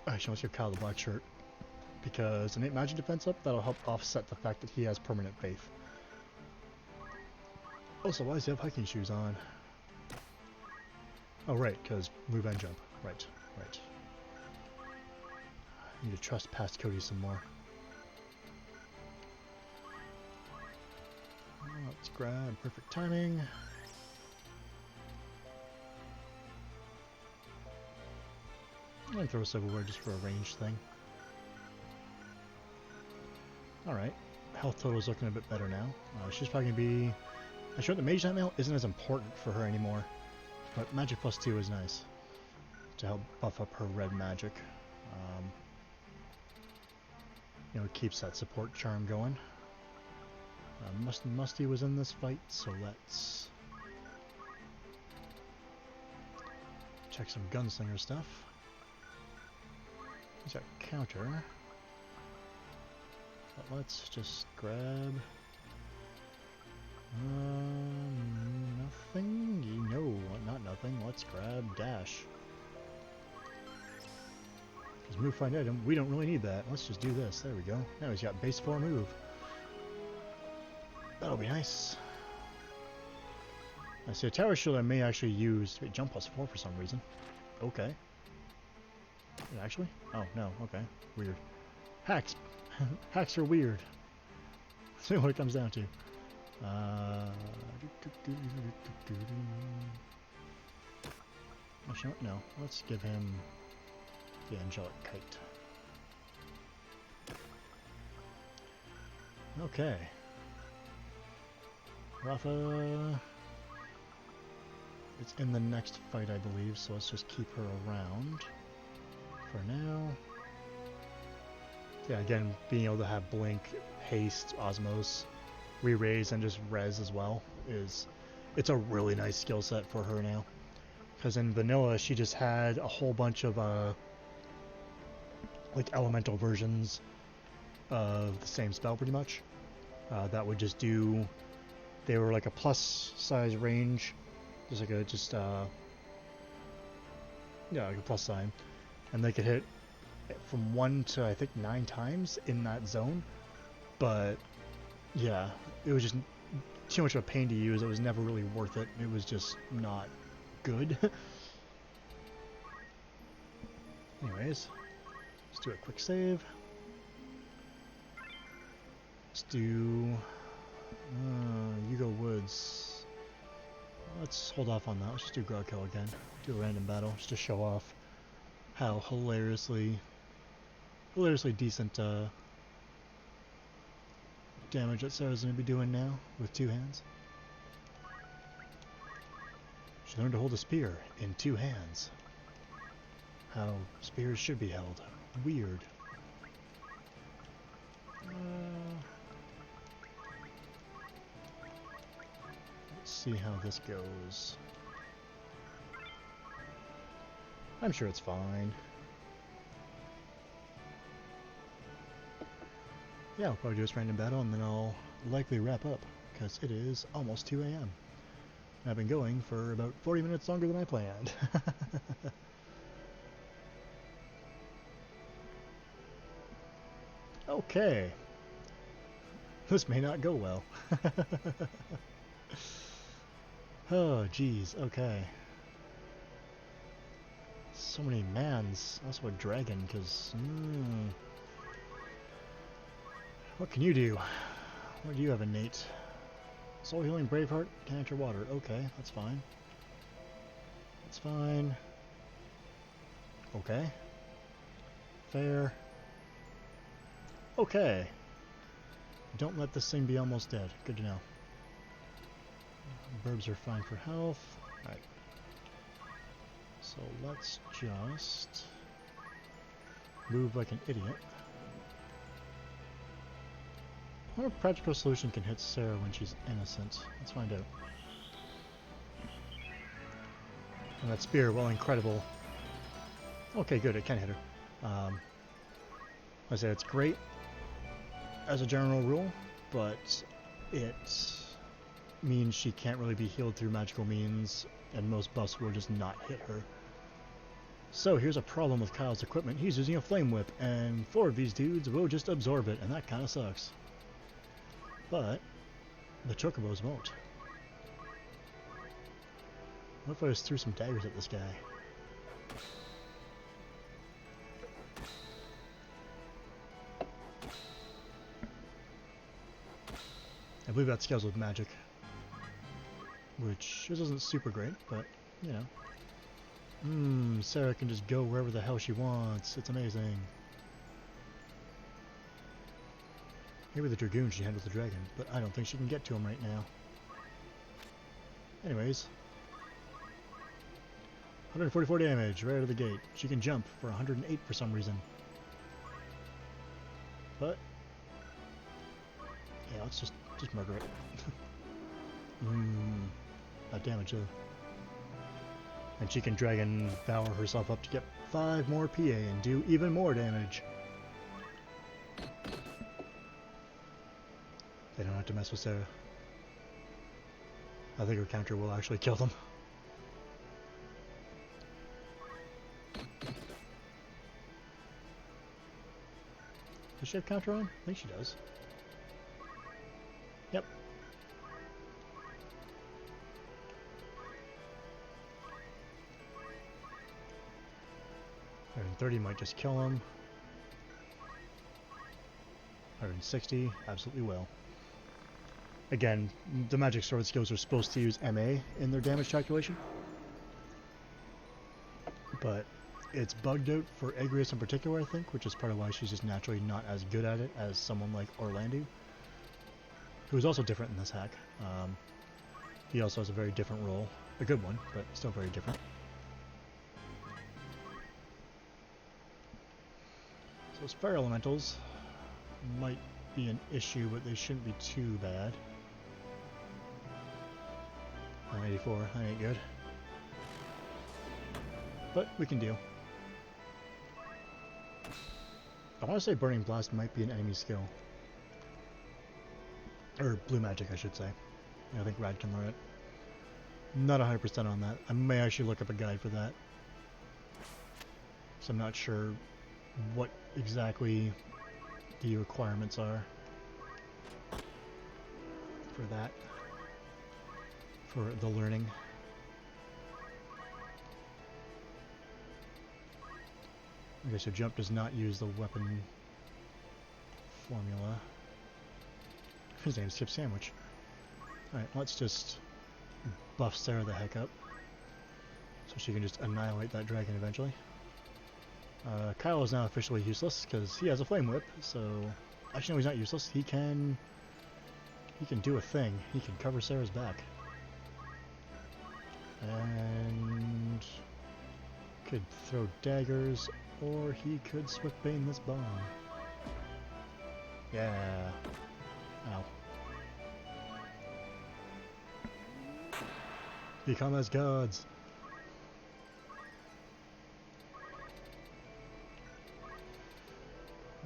Actually, let's give Kyle the black shirt. Because innate magic defense up, that'll help offset the fact that he has permanent faith. Also, why does he have hiking shoes on? Oh, right, because move and jump. Right, right. I need to trust past Cody some more. Let's grab perfect timing. I'm gonna throw Silverware just for a range thing. Alright, health total's looking a bit better now. She's probably gonna be... I'm sure the Mage Knight mail isn't as important for her anymore, but Magic plus 2 is nice to help buff up her red magic. You know, it keeps that support charm going. Musty was in this fight, so let's check some gunslinger stuff. He's got counter. But let's just grab... nothing? No, not nothing. Let's grab dash. Because move find item, we don't really need that. Let's just do this. There we go. Now he's got base 4 move. That'll be nice. I see a tower shield I may actually use. Wait, jump plus 4 for some reason. Okay. Wait, actually? Oh, no. Okay. Weird. Hacks. Hacks are weird. See what it comes down to. Actually, no. Let's give him the Angelic Kite. Okay. Rafa... It's in the next fight, I believe, so let's just keep her around for now. Yeah, again, being able to have Blink, Haste, Osmos, Re-Raise, and just Res as well it's a really nice skill set for her now. Because in Vanilla, she just had a whole bunch of like elemental versions of the same spell, pretty much. That would just do. They were like a plus size range, just like like a plus sign, and they could hit from 1 to I think 9 times in that zone. But yeah, it was just too much of a pain to use. It was never really worth it. It was just not good. Anyways, let's do a quick save. Let's do you go Woods. Let's hold off on that. Let's just do Grogkill again. Do a random battle just to show off how hilariously decent damage that Sarah's going to be doing now with 2 hands. She learned to hold a spear in 2 hands. How spears should be held. Weird. Let's see how this goes. I'm sure it's fine. Yeah, I'll probably do this random battle and then I'll likely wrap up, because it is almost 2 a.m. I've been going for about 40 minutes longer than I planned. Okay. This may not go well. Oh, geez, okay. So many mans. Also a dragon, because... What can you do? What do you have innate? Soul Healing Braveheart, can enter water. Okay, that's fine. That's fine. Okay. Fair. Okay. Don't let this thing be almost dead. Good to know. Burbs are fine for health. Alright. So let's just move like an idiot. What practical solution can hit Sarah when she's innocent? Let's find out. And that spear, well, incredible. Okay, good, it can hit her. I say it's great as a general rule, but it means she can't really be healed through magical means, and most buffs will just not hit her. So here's a problem with Kyle's equipment. He's using a flame whip, and 4 of these dudes will just absorb it, and that kind of sucks. But the chocobos won't. What if I just threw some daggers at this guy? I believe that scales with magic. which isn't super great, but, you know. Sarah can just go wherever the hell she wants. It's amazing. Maybe the Dragoon she handles the dragon, but I don't think she can get to him right now. Anyways. 144 damage right out of the gate. She can jump for 108 for some reason. But yeah, let's just murder it. That damage though. And she can Dragon Power herself up to get 5 more PA and do even more damage. They don't have to mess with Sarah. I think her counter will actually kill them. Does she have counter on? I think she does. Yep. 130 might just kill him. 160 absolutely will. Again, the magic sword skills are supposed to use MA in their damage calculation, but it's bugged out for Agrius in particular, I think, which is part of why she's just naturally not as good at it as someone like Orlando, who is also different in this hack. He also has a very different role. A good one, but still very different. So Fire Elementals might be an issue, but they shouldn't be too bad. 184, that ain't good. But we can deal. I want to say Burning Blast might be an enemy skill. Or Blue Magic, I should say. I think Rad can learn it. Not 100% on that. I may actually look up a guide for that. So I'm not sure what exactly the requirements are for that. For the learning. Okay, so jump does not use the weapon formula. His name's Skip Sandwich. Alright, let's just buff Sarah the heck up, so she can just annihilate that dragon eventually. Kyle is now officially useless, because he has a Flame Whip, so... Actually, no, he's not useless. He can do a thing. He can cover Sarah's back. And... could throw daggers, or he could Swiftbane this bomb. Yeah. Ow. Become as gods.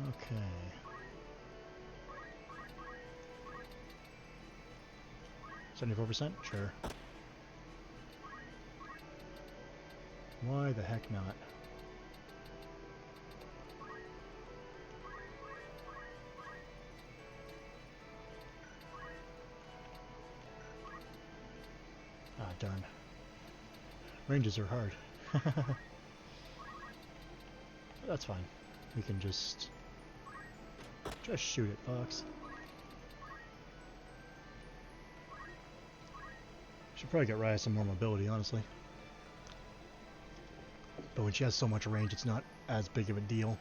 Okay. 74%? Sure. Why the heck not? Ah, darn. Ranges are hard. That's fine. We can just shoot it, Fox. Should probably get Raya some more mobility, honestly. But when she has so much range, it's not as big of a deal.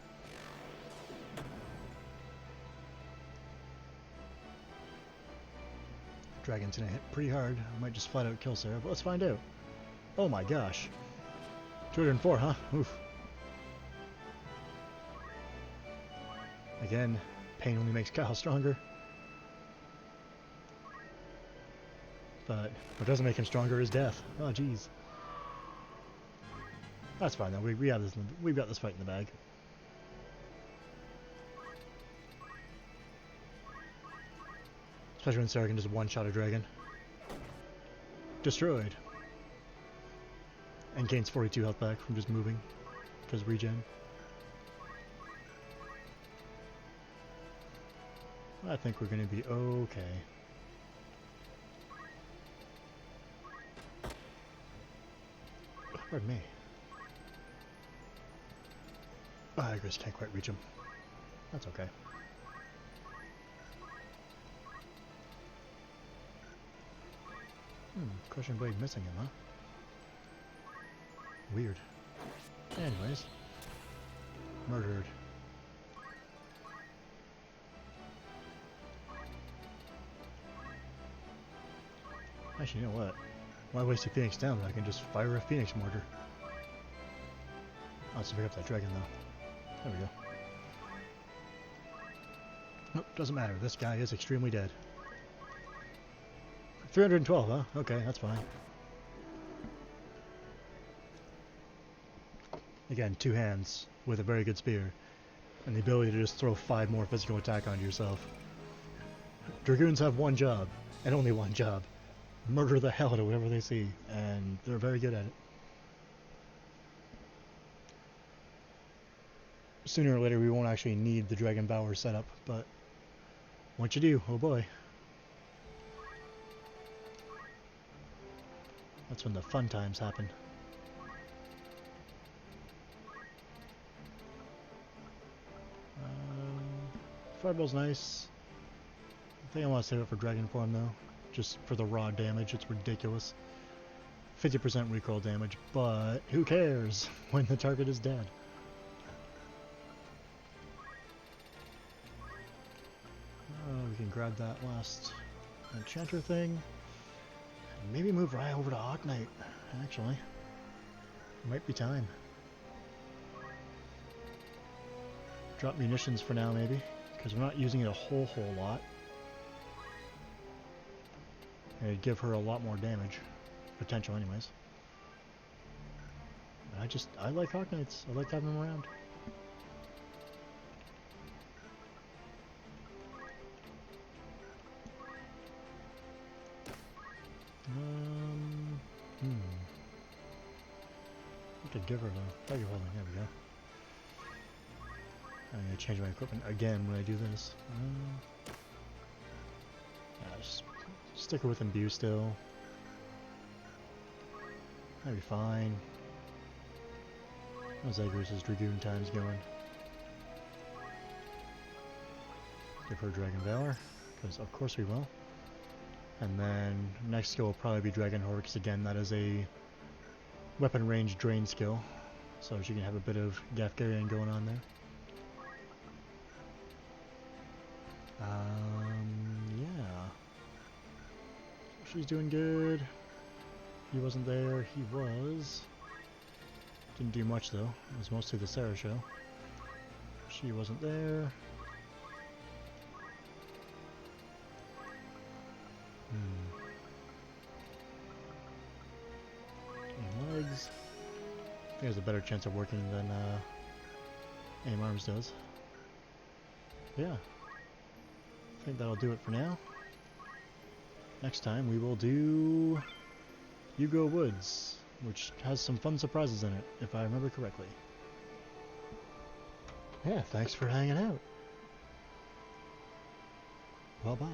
Dragon's gonna hit pretty hard. I might just flat out kill Sarah, but let's find out. Oh my gosh. 204, huh? Oof. Again, pain only makes Kyle stronger. But what doesn't make him stronger is death. Oh jeez. That's fine though. We have this. We've got this fight in the bag. Especially when Sarah can just one-shot a dragon. Destroyed. And gains 42 health back from just moving. Because regen. I think we're going to be okay. Pardon me. Oh, I just can't quite reach him. That's okay. Crushing blade missing him, huh? Weird. Anyways. Murdered. Actually, you know what? Why waste a Phoenix down when I can just fire a Phoenix mortar? I'll just pick up that dragon though. There we go. Nope, doesn't matter. This guy is extremely dead. 312, huh? Okay, that's fine. Again, 2 hands with a very good spear. And the ability to just throw 5 more physical attack onto yourself. Dragoons have one job, and only one job. Murder the hell out of whatever they see, and they're very good at it. Sooner or later we won't actually need the Dragon Bower setup, but once you do, oh boy. That's when the fun times happen. Fireball's nice. I think I want to save it for Dragon Form though. Just for the raw damage, it's ridiculous. 50% recoil damage, but who cares when the target is dead? We can grab that last enchanter thing. Maybe move right over to Hawk Knight, actually. Might be time. Drop munitions for now, maybe, because we're not using it a whole lot. And it'd give her a lot more damage. Potential, anyways. I like Hawk Knights. I like having them around. I could give her the fire holding. There we go. I'm gonna change my equipment again when I do this. Yeah, just stick her with imbue still. That'd be fine. How's Zagreus' Dragoon times going? Give her Dragon Valor, because of course we will. And then next skill will probably be Dragon Horde, because again that is a weapon range drain skill. So she can have a bit of Gafgarian going on there. Yeah. She's doing good. He wasn't there. He was. Didn't do much though. It was mostly the Sarah show. She wasn't there. And legs. I think there's a better chance of working than aim arms does. Yeah. I think that'll do it for now. Next time we will do Hugo Woods, which has some fun surprises in it, if I remember correctly. Yeah, thanks for hanging out. Bye-bye.